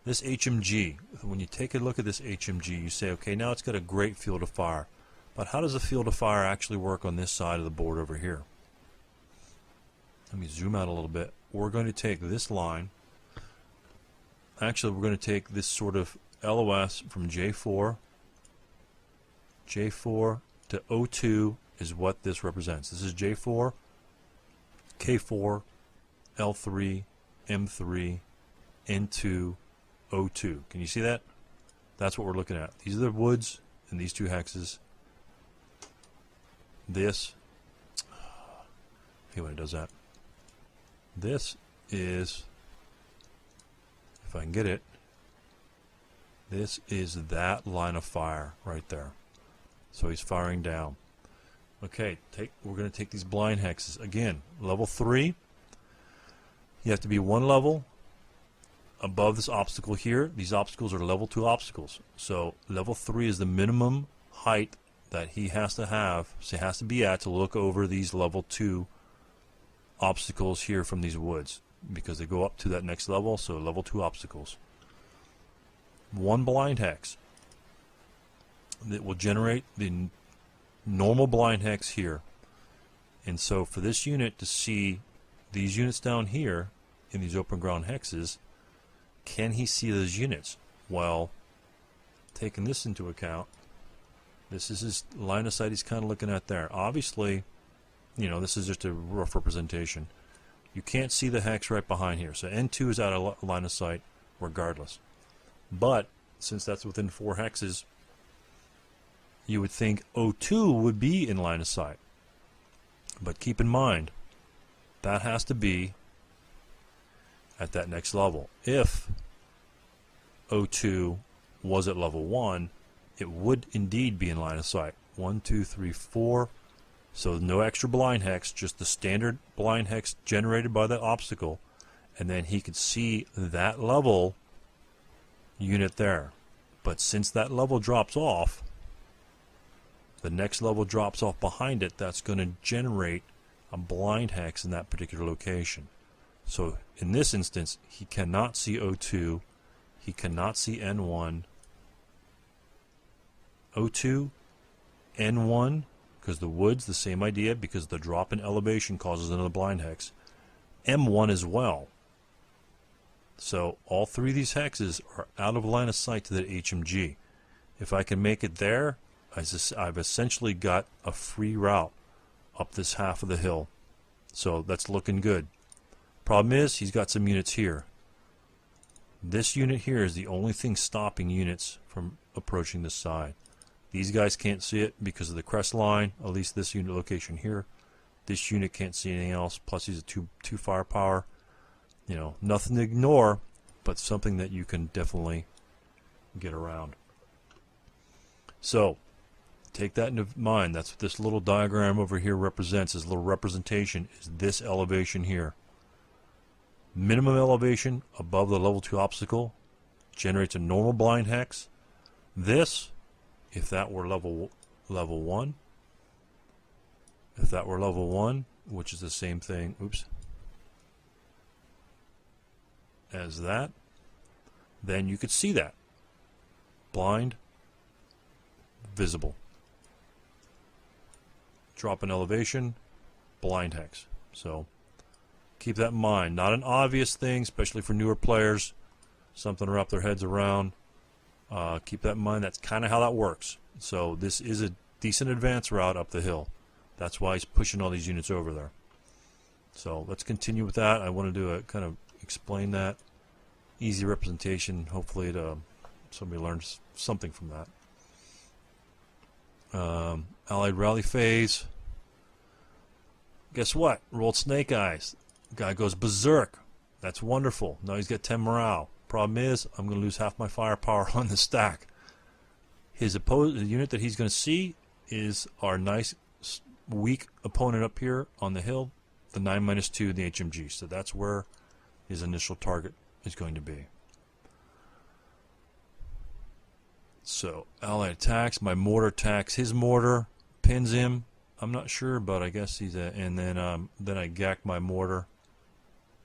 This HMG, when you take a look at this HMG, you say, okay, now it's got a great field of fire. But how does the field of fire actually work on this side of the board over here? Let me zoom out a little bit. We're going to take this line. Actually, we're going to take this sort of LOS from J4. J4 to O2 is what this represents. This is J4, K4, L3, M3, N2, O2. Can you see that? That's what we're looking at. These are the woods and these 2 hexes. This, okay, when it does that. This is, if I can get it, this is that line of fire right there. So he's firing down. Okay, we're going to take these blind hexes. Again, level 3. You have to be 1 level above this obstacle here. These obstacles are level 2 obstacles. So level 3 is the minimum height that he has to have, so he has to be at to look over these level 2 obstacles here from these woods, because they go up to that next level. So level 2 obstacles. 1 blind hex that will generate the normal blind hex here. And so for this unit to see these units down here in these open ground hexes, can he see those units? Well, taking this into account, this is his line of sight he's kind of looking at there. Obviously, you know, this is just a rough representation. You can't see the hex right behind here. So N2 is out of line of sight regardless. But since that's within 4 hexes, you would think O2 would be in line of sight. But keep in mind, that has to be at that next level. If O2 was at level 1, it would indeed be in line of sight. 1, 2, 3, 4. So no extra blind hex, just the standard blind hex generated by the obstacle. And then he could see that level unit there. But since that level drops off, the next level drops off behind it, that's going to generate a blind hex in that particular location. So in this instance, he cannot see O2, he cannot see N1. O2, N1, because the woods, the same idea, because the drop in elevation causes another blind hex. M1 as well. So all 3 of these hexes are out of line of sight to the HMG. If I can make it there, I've essentially got a free route up this half of the hill. So that's looking good. Problem is, he's got some units here. This unit here is the only thing stopping units from approaching this side. These guys can't see it because of the crest line, at least this unit location here. This unit can't see anything else, plus he's a 2 firepower. You know, nothing to ignore, but something that you can definitely get around. So, take that into mind. That's what this little diagram over here represents. This little representation is this elevation here. Minimum elevation above the level 2 obstacle generates a normal blind hex. This, if that were level 1, if that were level 1, which is the same thing, as that, then you could see that. Blind, visible. Drop in elevation, blind hex. So keep that in mind. Not an obvious thing, especially for newer players. Something to wrap their heads around. Keep that in mind. That's kind of how that works. So this is a decent advance route up the hill. That's why he's pushing all these units over there. So let's continue with that. I want to do a kind of explain that. Easy representation. Hopefully somebody learns something from that. Allied rally phase. Guess what? Rolled snake eyes. Guy goes berserk. That's wonderful. Now he's got 10 morale. Problem is, I'm going to lose half my firepower on the stack. The unit that he's going to see is our nice, weak opponent up here on the hill, the 9-2 in the HMG. So that's where his initial target is going to be. So, allied attacks. My mortar attacks his mortar, pins him. I'm not sure, but I guess he's a... And then I gacked my mortar.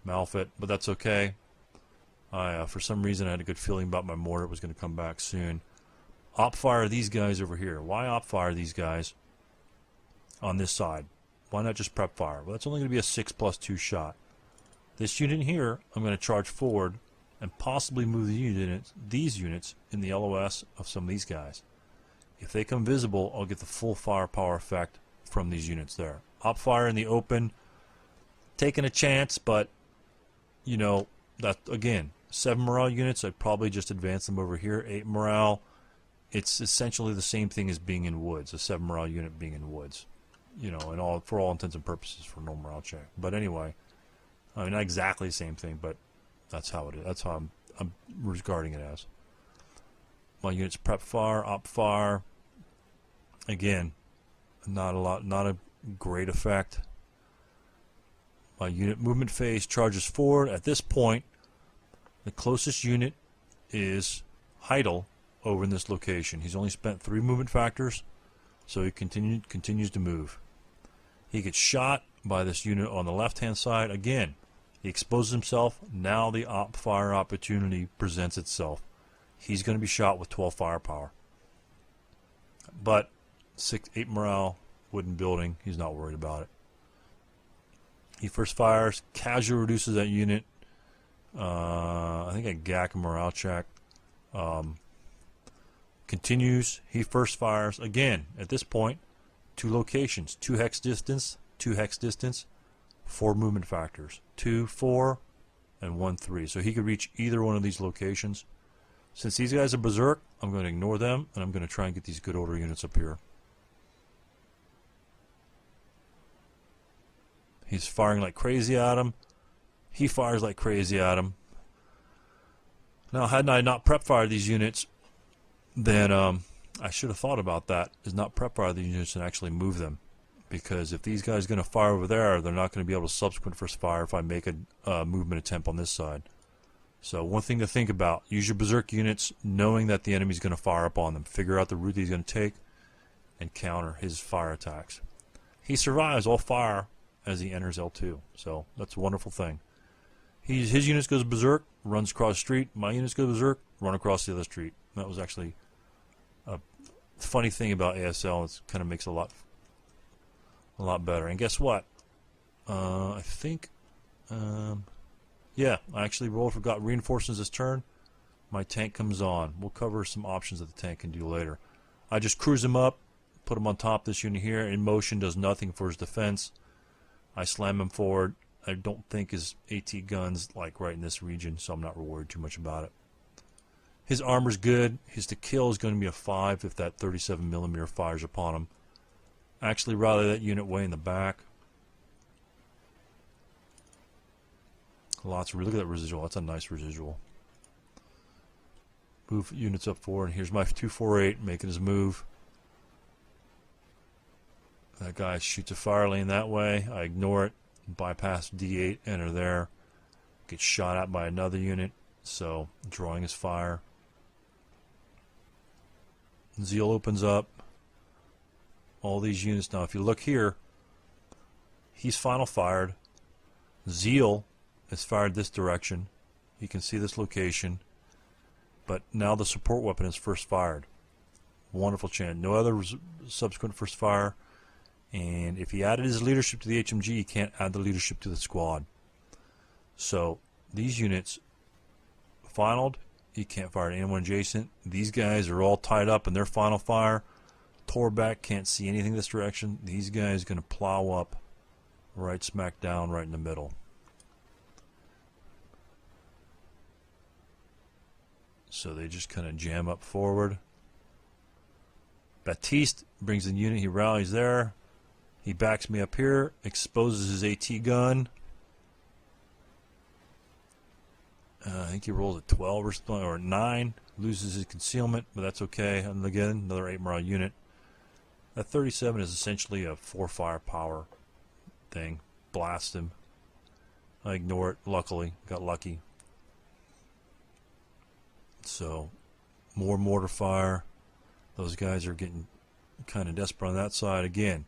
Malfit, but that's okay. For some reason, I had a good feeling about my mortar. It was going to come back soon. Op fire these guys over here. Why op fire these guys on this side? Why not just prep fire? Well, that's only going to be a 6+2 shot. This unit here, I'm going to charge forward and possibly move these units in the LOS of some of these guys. If they come visible, I'll get the full firepower effect from these units there. Op fire in the open, taking a chance, but you know, that again, 7 morale units, I'd probably just advance them over here. 8 morale, it's essentially the same thing as being in woods, a 7 morale unit being in woods. You know, and for all intents and purposes for no morale check. But anyway, I mean, not exactly the same thing, but that's how it is. That's how I'm regarding it as. My units prep fire, op fire. Again, not a great effect. My unit movement phase charges forward. At this point, the closest unit is Heidel over in this location. He's only spent 3 movement factors, So he continues to move. He gets shot by this unit on the left-hand side. Again, he exposes himself. Now the fire opportunity presents itself. He's going to be shot with 12 firepower. But 8 morale, wooden building, he's not worried about it. He first fires, casual reduces that unit. I think I gack a morale check. Continues, he first fires. Again, at this point, 2 locations, 2 hex distance, 2 hex distance, 4 movement factors. 2, 4, and 1, 3. So he could reach either one of these locations. Since these guys are berserk, I'm going to ignore them, and I'm going to try and get these good order units up here. He's firing like crazy at him. He fires like crazy at him. Now, hadn't I not prep fired these units, then I should have thought about that, is not prep fire these units and actually move them. Because if these guys are going to fire over there, they're not going to be able to subsequent first fire if I make a movement attempt on this side. So one thing to think about, use your berserk units knowing that the enemy's going to fire up on them. Figure out the route he's going to take and counter his fire attacks. He survives all fire as he enters L2. So that's a wonderful thing. His units goes berserk, runs across the street. My units go berserk, run across the other street. That was actually a funny thing about ASL. It kind of makes it a lot better. And guess what? I think, yeah, I actually got reinforcements this turn. My tank comes on. We'll cover some options that the tank can do later. I just cruise him up, put him on top of this unit here. In motion, does nothing for his defense. I slam him forward. I don't think his AT gun's like right in this region, so I'm not worried too much about it. His armor's good. His to kill is going to be a 5 if that 37mm fires upon him. Actually, rather that unit way in the back. Look at that residual. That's a nice residual. Move units up forward. And here's my 248 making his move. That guy shoots a fire lane that way. I ignore it. Bypass D8. Enter there. Gets shot at by another unit. So, drawing his fire. Zeal opens up. All these units. Now, if you look here, he's final fired. Zeal is fired this direction. You can see this location. But now the support weapon is first fired. Wonderful chance. No other subsequent first fire. And if he added his leadership to the HMG, he can't add the leadership to the squad. So these units finaled. He can't fire at anyone adjacent. These guys are all tied up in their final fire. Torback can't see anything this direction. These guys are going to plow up right smack down right in the middle. So they just kind of jam up forward. Baptiste brings in unit. He rallies there. He backs me up here. Exposes his AT gun. I think he rolls a 12 or something, or 9. Loses his concealment, but that's okay. And again, another 8 morale unit. That 37 is essentially a 4 firepower thing. Blast him. I ignore it. Luckily, got lucky. So, more mortar fire. Those guys are getting kind of desperate on that side. Again,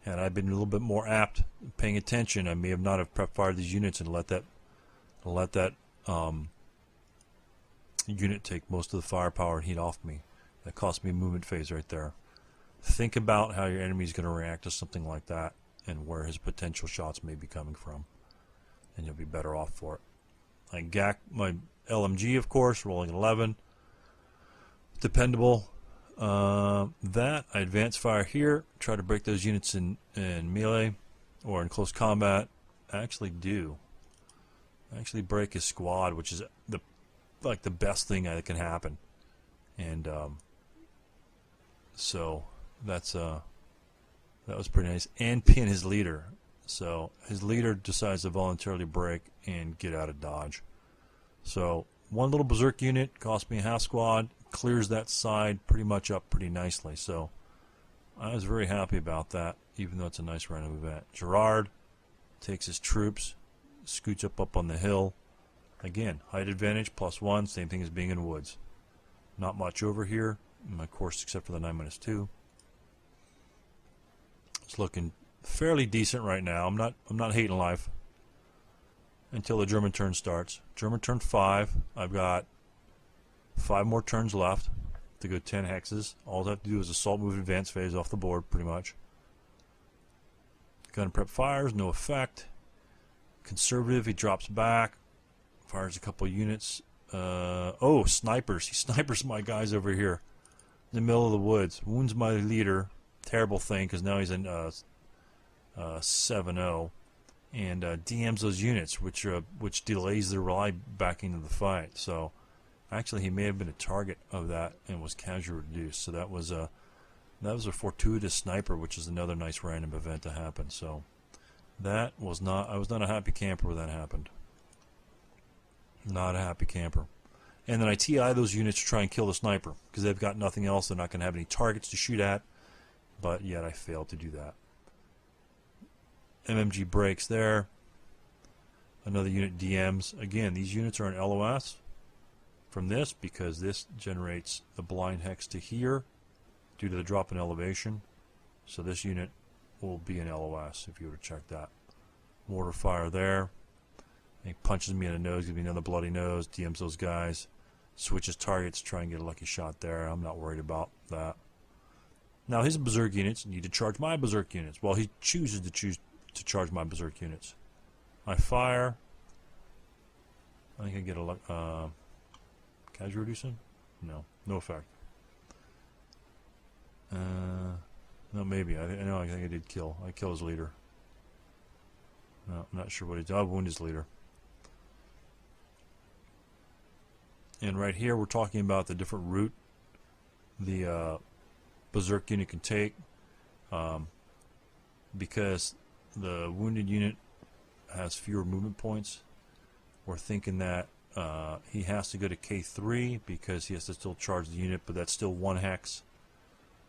had I been a little bit more apt, paying attention, I may have not have prep fired these units and let that unit take most of the firepower and heat off me. That cost me a movement phase right there. Think about how your enemy is going to react to something like that and where his potential shots may be coming from, and you'll be better off for it. I gack my LMG, of course, rolling 11. Dependable. That I advance fire here, try to break those units in melee or in close combat. I actually do. I actually break his squad, which is the best thing that can happen. And so that was pretty nice. And pin his leader. So his leader decides to voluntarily break and get out of dodge. So one little berserk unit cost me a half squad, clears that side pretty much up pretty nicely. So I was very happy about that, even though it's a nice random event. Gerard takes his troops, scoots up on the hill. Again, height advantage +1, same thing as being in woods. Not much over here in my course except for the 9-2. It's looking fairly decent right now. I'm not hating life until the German turn starts. German turn 5. I've got 5 more turns left to go 10 hexes. All I have to do is assault move advance phase off the board, pretty much. Gun prep fires, no effect. Conservative, he drops back, fires a couple units. Oh, snipers. He snipers my guys over here in the middle of the woods. Wounds my leader. Terrible thing, because now he's in 7-0. And DMs those units, which delays their rally back into the fight. So, actually, he may have been a target of that and was casual reduced. So that was a fortuitous sniper, which is another nice random event to happen. So, that was not. I was not a happy camper when that happened. Not a happy camper. And then I TI those units to try and kill the sniper because they've got nothing else. They're not going to have any targets to shoot at. But yet I failed to do that. MMG breaks there. Another unit DMs. Again, these units are in LOS from this because this generates the blind hex to here due to the drop in elevation. So this unit will be in LOS if you were to check that. Mortar fire there. And he punches me in the nose, gives me another bloody nose, DMs those guys, switches targets, try and get a lucky shot there. I'm not worried about that. Now his berserk units need to charge my berserk units. Well, he chooses to charge my berserk units. I fire. I think I get a casual reducing? No, no effect. No, maybe. I think I did kill. I killed his leader. No, I'm not sure what he did. I wound his leader. And right here, we're talking about the different route the berserk unit can take, because the wounded unit has fewer movement points. We're thinking that he has to go to K3 because he has to still charge the unit, but that's still 1 hex.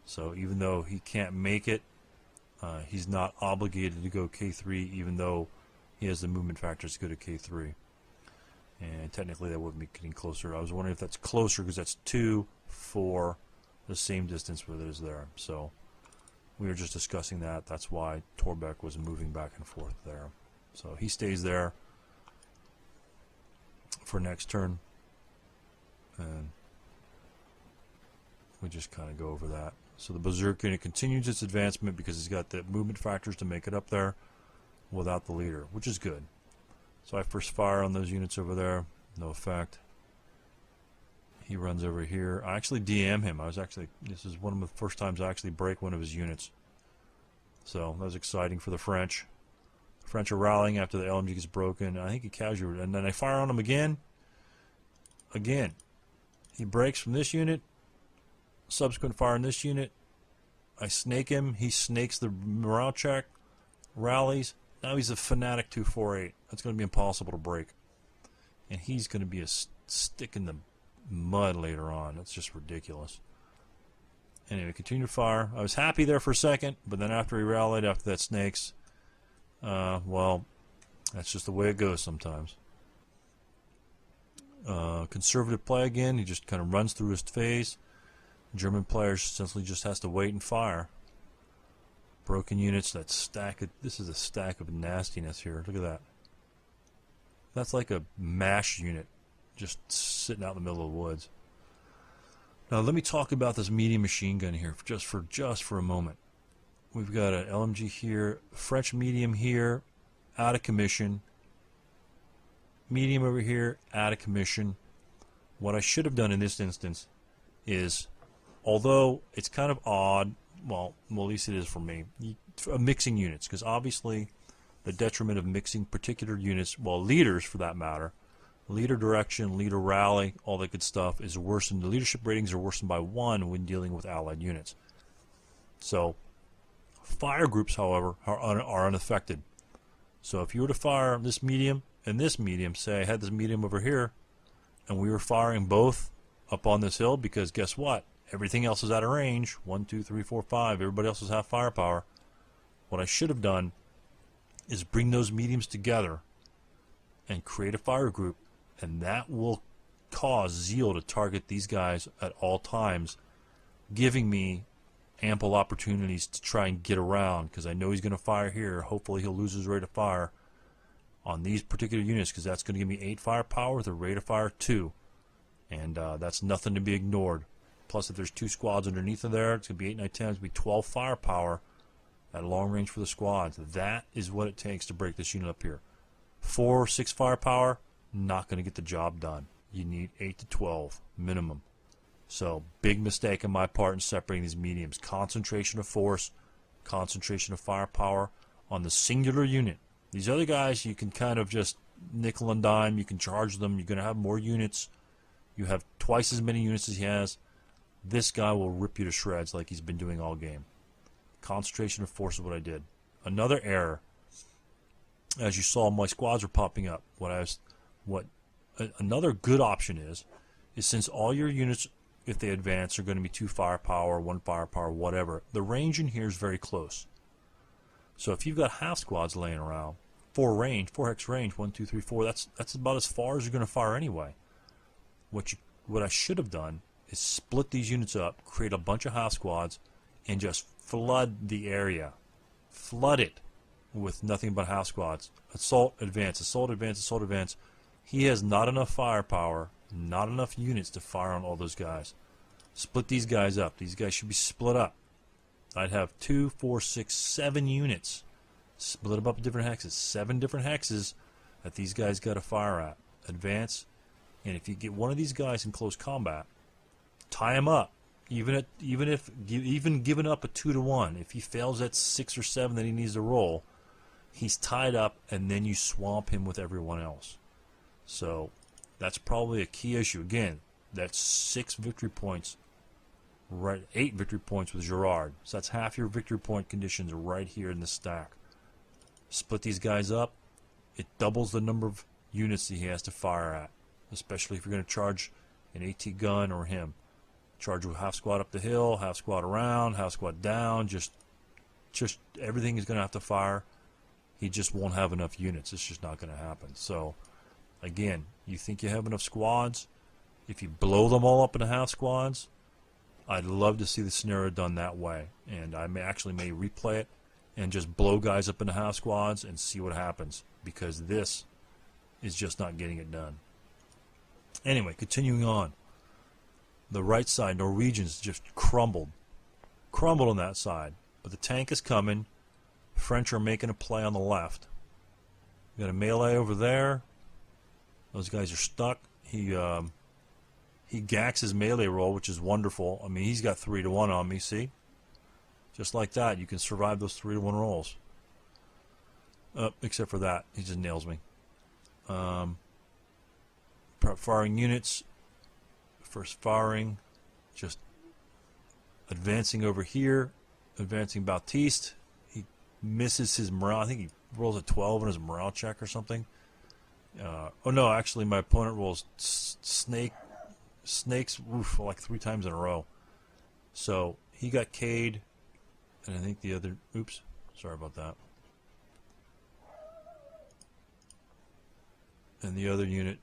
So even though he can't make it, he's not obligated to go K3, even though he has the movement factors to go to K3. And technically that wouldn't be getting closer. I was wondering if that's closer because that's 2 for the same distance where it is there. So we were just discussing that. That's why Torbeck was moving back and forth there. So he stays there for next turn. And we just kind of go over that. So the berserk unit continues its advancement because he's got the movement factors to make it up there without the leader, which is good. So I first fire on those units over there, no effect. He runs over here. I actually DM him. This is one of the first times I actually break one of his units. So that was exciting for the French. The French are rallying after the LMG gets broken. I think he casualed, and then I fire on him again. Again, he breaks from this unit. Subsequent fire on this unit. I snake him. He snakes the morale check. Rallies. Now he's a fanatic 248. That's going to be impossible to break. And he's going to be a stick in the mud later on. That's just ridiculous. Anyway, continue to fire. I was happy there for a second, but then after he rallied, after that snakes, well, that's just the way it goes sometimes. Conservative play again. He just kind of runs through his phase. German player essentially just has to wait and fire. Broken units, that stack of, this is a stack of nastiness here. Look at that. That's like a MASH unit just sitting out in the middle of the woods. Now let me talk about this medium machine gun here just for a moment. We've got an LMG here, French medium here, out of commission. Medium over here, out of commission. What I should have done in this instance is, although it's kind of odd, well, at least it is for me, mixing units, because obviously the detriment of mixing particular units, well, leaders for that matter, leader direction, leader rally, all that good stuff is worsened. The leadership ratings are worsened by 1 when dealing with allied units. So fire groups, however, are unaffected. So if you were to fire this medium and this medium, say I had this medium over here, and we were firing both up on this hill, because guess what? Everything else is out of range. 1, 2, 3, 4, 5. Everybody else has half firepower. What I should have done is bring those mediums together and create a fire group, and that will cause Zeal to target these guys at all times, giving me ample opportunities to try and get around, because I know he's going to fire here. Hopefully he'll lose his rate of fire on these particular units, because that's going to give me 8 firepower with a rate of fire 2. And that's nothing to be ignored. Plus, if there's 2 squads underneath of there, it's going to be 8, 9, 10. It's going to be 12 firepower at long range for the squads. That is what it takes to break this unit up here. 4 or 6 firepower, not going to get the job done. You need 8 to 12 minimum. So, big mistake on my part in separating these mediums. Concentration of force, concentration of firepower on the singular unit. These other guys, you can kind of just nickel and dime. You can charge them. You're going to have more units. You have twice as many units as he has. This guy will rip you to shreds like he's been doing all game. Concentration of force is what I did. Another error, as you saw, my squads are popping up. Another good option is since all your units, if they advance, are going to be 2 firepower, 1 firepower, whatever, the range in here is very close. So if you've got half squads laying around, 4 hex range, 1, 2, 3, 4, that's about as far as you're going to fire anyway. What I should have done is split these units up, create a bunch of half squads, and just flood the area. Flood it with nothing but half squads. Assault, advance, assault, advance, assault, advance. He has not enough firepower, not enough units to fire on all those guys. Split these guys up. These guys should be split up. I'd have 2, 4, 6, 7 units. Split them up in different hexes. 7 different hexes that these guys got to fire at. Advance. And if you get one of these guys in close combat, tie him up. Even giving up a 2 to 1, if he fails at 6 or 7 that he needs to roll, he's tied up, and then you swamp him with everyone else. So that's probably a key issue. Again, that's 6 victory points, right? 8 victory points with Gerard. So that's half your victory point conditions right here in the stack. Split these guys up. It doubles the number of units that he has to fire at, especially if you're going to charge an AT gun or him. Charge with half squad up the hill, half squad around, half squad down. Just everything is going to have to fire. He just won't have enough units. It's just not going to happen. So, again, you think you have enough squads. If you blow them all up into half squads, I'd love to see the scenario done that way. And I may replay it and just blow guys up into half squads and see what happens, because this is just not getting it done. Anyway, continuing on. The right side, Norwegians just crumbled on that side. But the tank is coming. French are making a play on the left. We got a melee over there. Those guys are stuck. He gacks his melee roll, which is wonderful. I mean, he's got 3 to 1 on me, see? Just like that, you can survive those 3 to 1 rolls. Except for that, he just nails me. Firing units. First firing, just advancing over here, advancing Baptiste. He misses his morale. I think he rolls a 12 on his morale check or something. Oh no, actually my opponent rolls snakes like 3 times in a row. So he got K'd, and I think the other, oops, sorry about that. And the other unit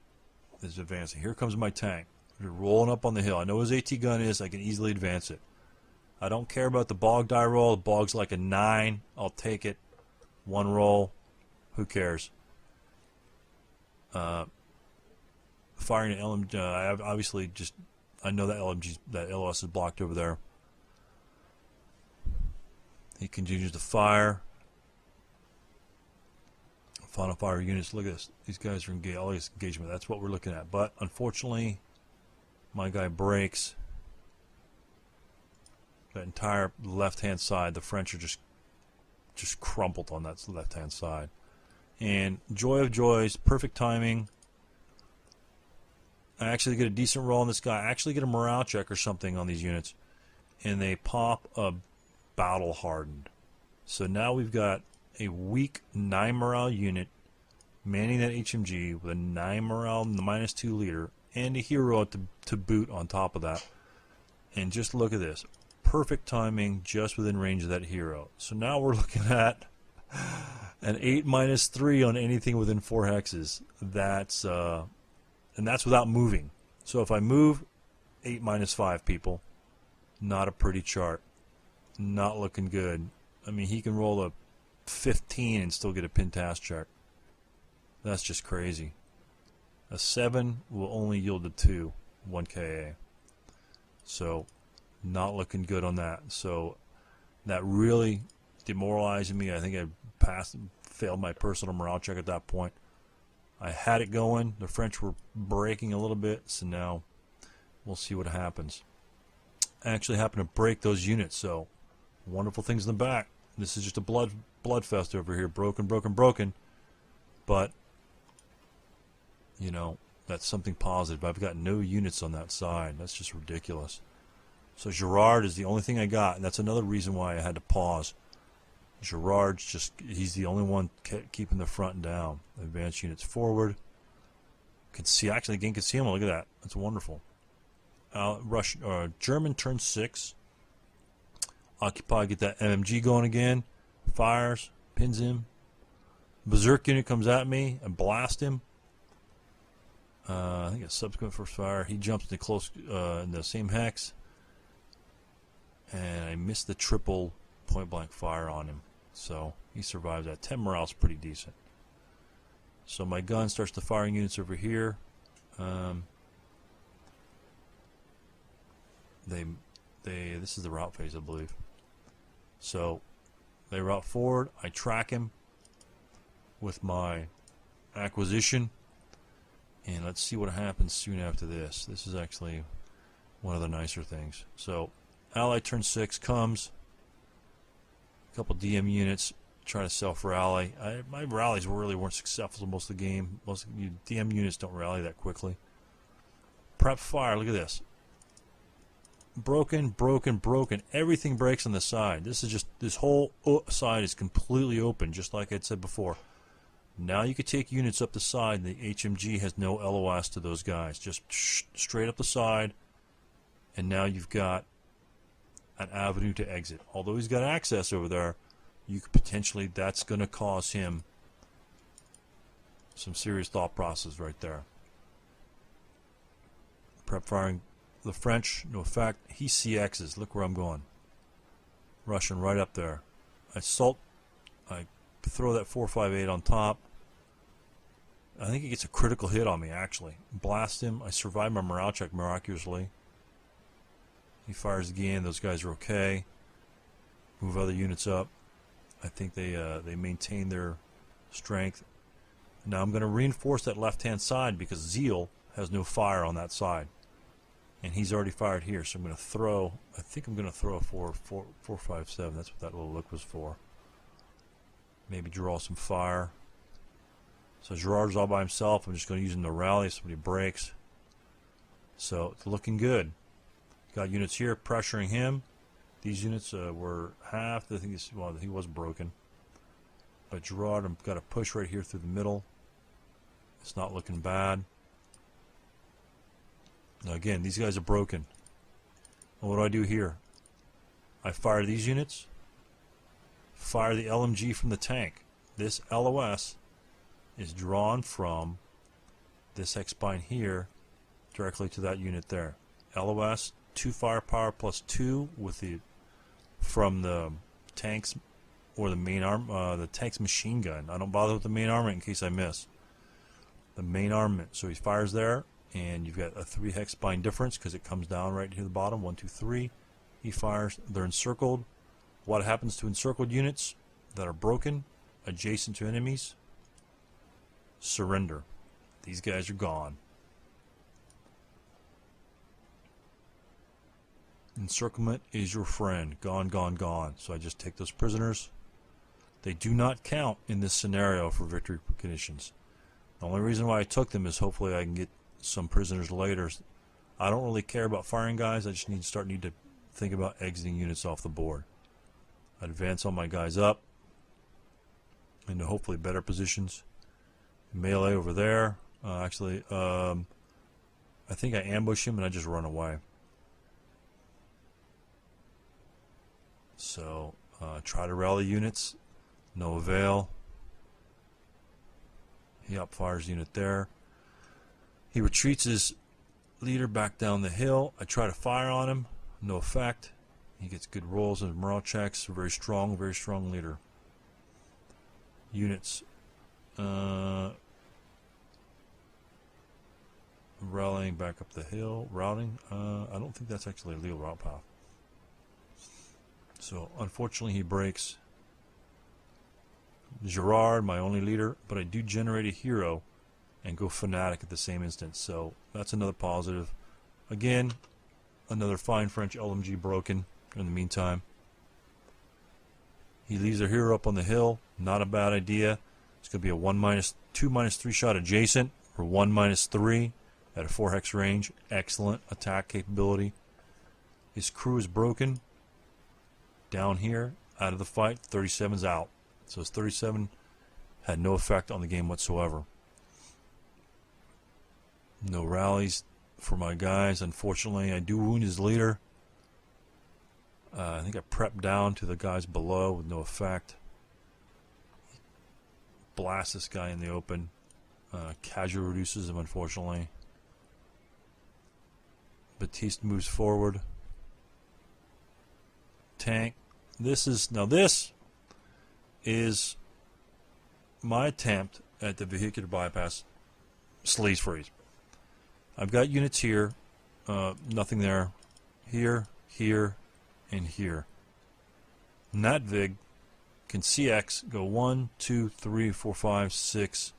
is advancing. Here comes my tank. You're rolling up on the hill. I know his AT gun is. I can easily advance it. I don't care about the bog die roll. The bog's like a 9. I'll take it. 1 roll. Who cares? Firing an LMG. I have obviously just. I know that that LOS is blocked over there. He continues to fire. Final fire units. Look at this. These guys are engaged. All this engagement. That's what we're looking at. But unfortunately, my guy breaks. That entire left-hand side, the French are just crumpled on that left-hand side. And joy of joys, perfect timing. I actually get a decent roll on this guy. I actually get a morale check or something on these units. And they pop a battle hardened. So now we've got a weak 9 morale unit manning that HMG with a 9 morale and the -2 leader. And a hero to boot on top of that. And just look at this. Perfect timing just within range of that hero. So now we're looking at an 8 -3 on anything within 4 hexes. That's and that's without moving. So if I move, 8 -5 people. Not a pretty chart. not looking good. I mean, he can roll a 15 and still get a pin task check. That's just crazy. A 7 will only yield a 2, 1 KA. So, not looking good on that. So, that really demoralized me. I think I failed my personal morale check at that point. I had it going. The French were breaking a little bit, so now we'll see what happens. I actually happened to break those units, so wonderful things in the back. This is just a bloodfest over here. Broken, broken, broken. But, you know, that's something positive. I've got no units on that side. That's just ridiculous. So Girard is the only thing I got, and that's another reason why I had to pause. Girard's just, he's the only one keeping the front down. Advanced units forward. Can see, actually, again, can see him. Look at that. That's wonderful. German turn 6. Occupy, get that MMG going again. Fires, pins him. Berserk unit comes at me and blast him. I think a subsequent first fire. He jumps into close in the same hex. And I missed the triple point blank fire on him. So he survives that. 10 morale's pretty decent. So my gun starts to firing units over here. This is the route phase, I believe. So they route forward. I track him with my acquisition, and let's see what happens soon after this. This is actually one of the nicer things. So Allied turn 6 comes. A couple DM units try to self-rally. My rallies really weren't successful most of the game. Most DM units don't rally that quickly. Prep fire. Look at this. Broken, broken, broken. Everything breaks on the side. This is just, this whole side is completely open, just like I'd said before. Now you could take units up the side. The HMG has no LOS to those guys. Just straight up the side. And now you've got an avenue to exit. Although he's got access over there, you could potentially, that's going to cause him some serious thought process right there. Prep firing. The French, no effect. He CXs. Look where I'm going. Russian right up there. I throw that 458 on top. I think he gets a critical hit on me, actually. Blast him. I survive my morale check miraculously. He fires again. Those guys are okay. Move other units up. I think they maintain their strength. Now I'm going to reinforce that left-hand side because Zeal has no fire on that side. And he's already fired here, so I'm going to throw, I think I'm going to throw a 457. That's what that little look was for. Maybe draw some fire. So Girard's all by himself. I'm just going to use him to rally if somebody breaks. So it's looking good. Got units here pressuring him. These units were half. I think he was broken. But Girard, I've got a push right here through the middle. It's not looking bad. Now again, these guys are broken. And what do I do here? I fire these units. Fire the LMG from the tank. This LOS is drawn from this X-Spine here directly to that unit there. LOS, 2 firepower plus 2 with the from the tanks or the main arm, the tank's machine gun. I don't bother with the main armament in case I miss. The main armament. So he fires there. And you've got a 3 hex spine difference because it comes down right to the bottom. 1, 2, 3. He fires. They're encircled. What happens to encircled units that are broken, adjacent to enemies? Surrender. These guys are gone. Encirclement is your friend. Gone, gone, gone. So I just take those prisoners. They do not count in this scenario for victory conditions. The only reason why I took them is hopefully I can get some prisoners later. I don't really care about firing guys. I just need to think about exiting units off the board. I advance all my guys up into hopefully better positions. Melee over there. I think I ambush him and I just run away. So try to rally units. No avail. He upfires unit there. He retreats his leader back down the hill. I try to fire on him. No effect. He gets good rolls and morale checks. Very strong leader. Units. Rallying back up the hill. Routing. I don't think that's actually a legal route path. So, unfortunately, he breaks. Gerard, my only leader, but I do generate a hero and go fanatic at the same instance. So, that's another positive. Again, another fine French LMG broken in the meantime. He leaves a hero up on the hill. Not a bad idea. It's going to be a 2-3 shot adjacent or 1-3 at a 4-hex range. Excellent attack capability. His crew is broken. Down here, out of the fight, 37's out. So his 37 had no effect on the game whatsoever. No rallies for my guys. Unfortunately, I do wound his leader. I think I prepped down to the guys below with no effect. Blast this guy in the open. Casual reduces him, unfortunately. Batiste moves forward. Tank. This is my attempt at the vehicular bypass sleaze freeze. I've got units here. Nothing there. Here, here, and here. Natvig can CX go 1, 2, 3, 4, 5, 6,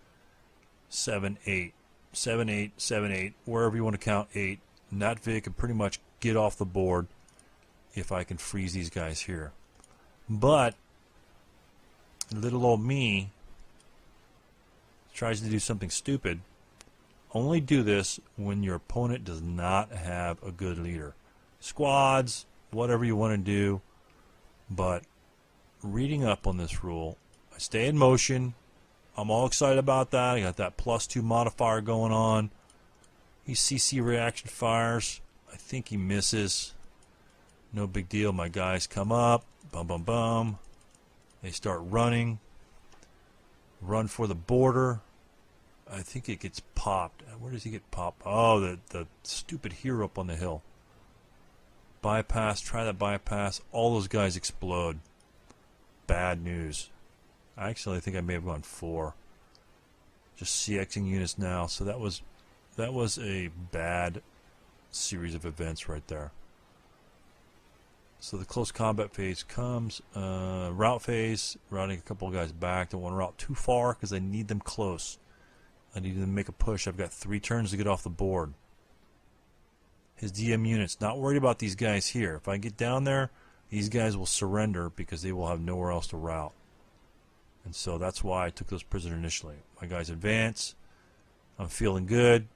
7, 8. 7, 8, 7, 8. Wherever you want to count 8. Natvig can pretty much get off the board if I can freeze these guys here. But little old me tries to do something stupid. Only do this when your opponent does not have a good leader. Squads, whatever you want to do. But reading up on this rule, I stay in motion. I'm all excited about that. I got that +2 modifier going on. He CC reaction fires. I think he misses. No big deal. My guys come up. Bum, bum, bum. They start running. Run for the border. I think it gets popped. Where does he get popped? Oh, the stupid hero up on the hill. Bypass. Try that bypass. All those guys explode. Bad news. Actually, I think I may have gone 4. Just CXing units now. So that was a bad series of events right there. So the close combat phase comes. Route phase, routing a couple of guys back. Don't want to route too far because I need them close. I need them to make a push. I've got 3 turns to get off the board. His DM units, not worried about these guys here. If I get down there, these guys will surrender because they will have nowhere else to route. And so that's why I took those prisoners initially. My guys advance. I'm feeling good.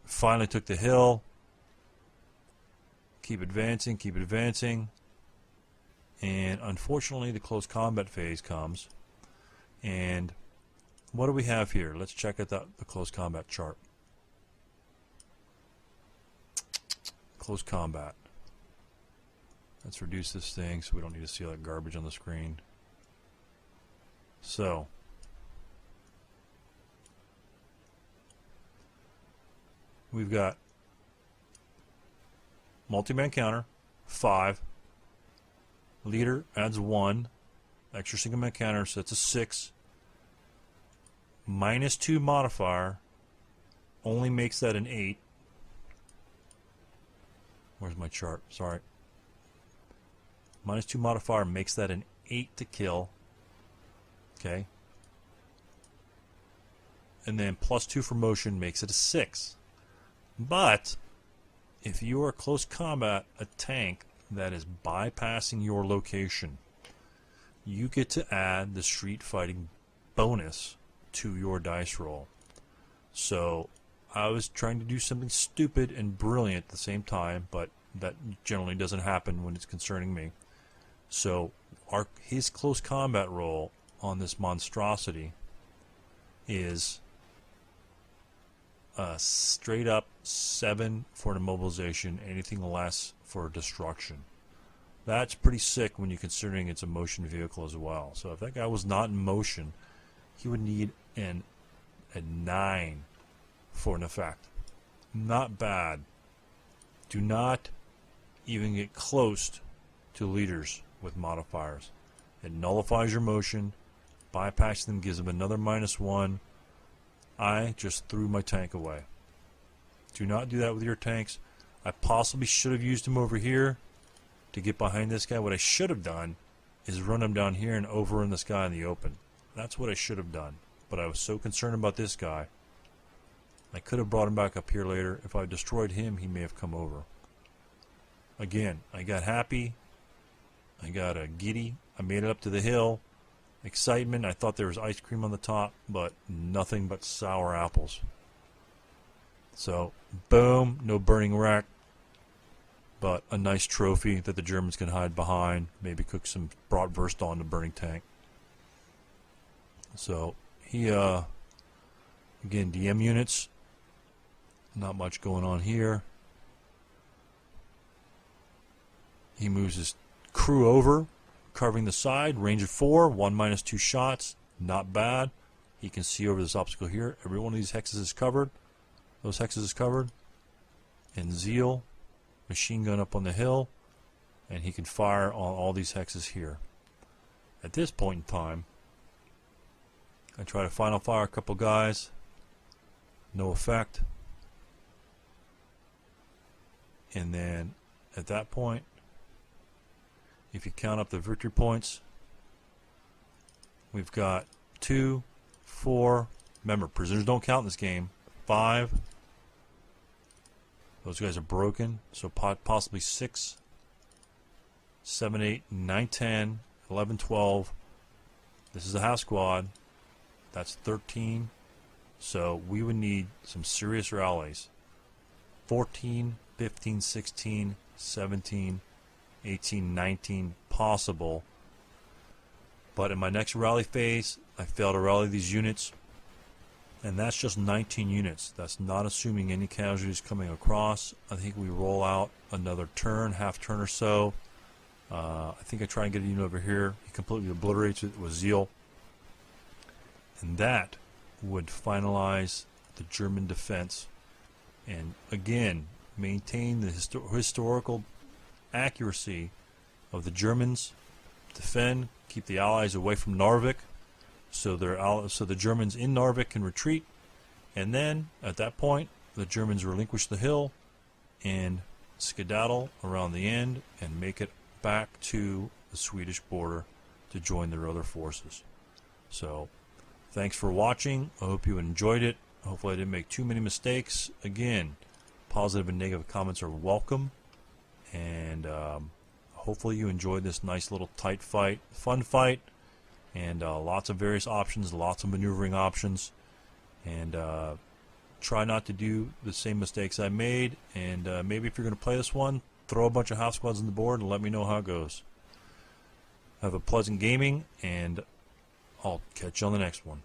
Finally took the hill. Keep advancing, keep advancing. And unfortunately, the close combat phase comes. And what do we have here? Let's check out the close combat chart. Close combat. Let's reduce this thing so we don't need to see all that garbage on the screen. So, we've got multi-man counter, 5. Leader adds 1. Extra single man counter, so that's a 6. -2 modifier only makes that an 8. Where's my chart? Sorry. -2 modifier makes that an 8 to kill. Okay. And then +2 for motion makes it a 6. But if you are close combat, a tank that is bypassing your location, you get to add the street fighting bonus to your dice roll. So I was trying to do something stupid and brilliant at the same time, but that generally doesn't happen when it's concerning me. So his close combat roll on this monstrosity is straight up 7 for an immobilization, anything less for destruction. That's pretty sick when you're considering it's a motion vehicle as well. So if that guy was not in motion, he would need a 9 for an effect. Not bad. Do not even get close to leaders with modifiers. It nullifies your motion, bypasses them, gives them another -1. I just threw my tank away. Do not do that with your tanks. I possibly should have used him over here to get behind this guy. What I should have done is run him down here and overrun this guy in the open. That's what I should have done. But I was so concerned about this guy. I could have brought him back up here later. If I destroyed him, he may have come over. Again, I got happy. I got giddy. I made it up to the hill. Excitement. I thought there was ice cream on the top, but nothing but sour apples. So, boom, no burning wreck, but a nice trophy that the Germans can hide behind. Maybe cook some bratwurst on the burning tank. So, he, again, DM units. Not much going on here. He moves his crew over, covering the side, range of 4, 1 - 2 shots. Not bad. He can see over this obstacle here. Every one of these hexes is covered. Those hexes is covered. And Zeal, machine gun up on the hill, and he can fire on all these hexes here. At this point in time, I try to final fire a couple guys. No effect. And then at that point, if you count up the victory points, we've got 2, 4. Remember, prisoners don't count in this game. 5. Those guys are broken, so possibly 6, 7, 8, 9, 10, 11, 12. This is a half squad. That's 13. So we would need some serious rallies. 14, 15, 16, 17, 18, 19 possible. But in my next rally phase, I fail to rally these units. And that's just 19 units. That's not assuming any casualties coming across. I think we roll out another turn, half turn or so. I think I try and get a unit over here. He completely obliterates it with Zeal. And that would finalize the German defense. And again, maintain the historical accuracy of the Germans. Defend, keep the Allies away from Narvik. So the Germans in Narvik can retreat, and then at that point the Germans relinquish the hill and skedaddle around the end and make it back to the Swedish border to join their other forces. So thanks for watching. I hope you enjoyed it. Hopefully I didn't make too many mistakes. Again, positive and negative comments are welcome, and hopefully you enjoyed this nice little tight fight, fun fight. And lots of various options, lots of maneuvering options, and try not to do the same mistakes I made. And maybe if you're going to play this one, throw a bunch of half squads on the board and let me know how it goes. Have a pleasant gaming, and I'll catch you on the next one.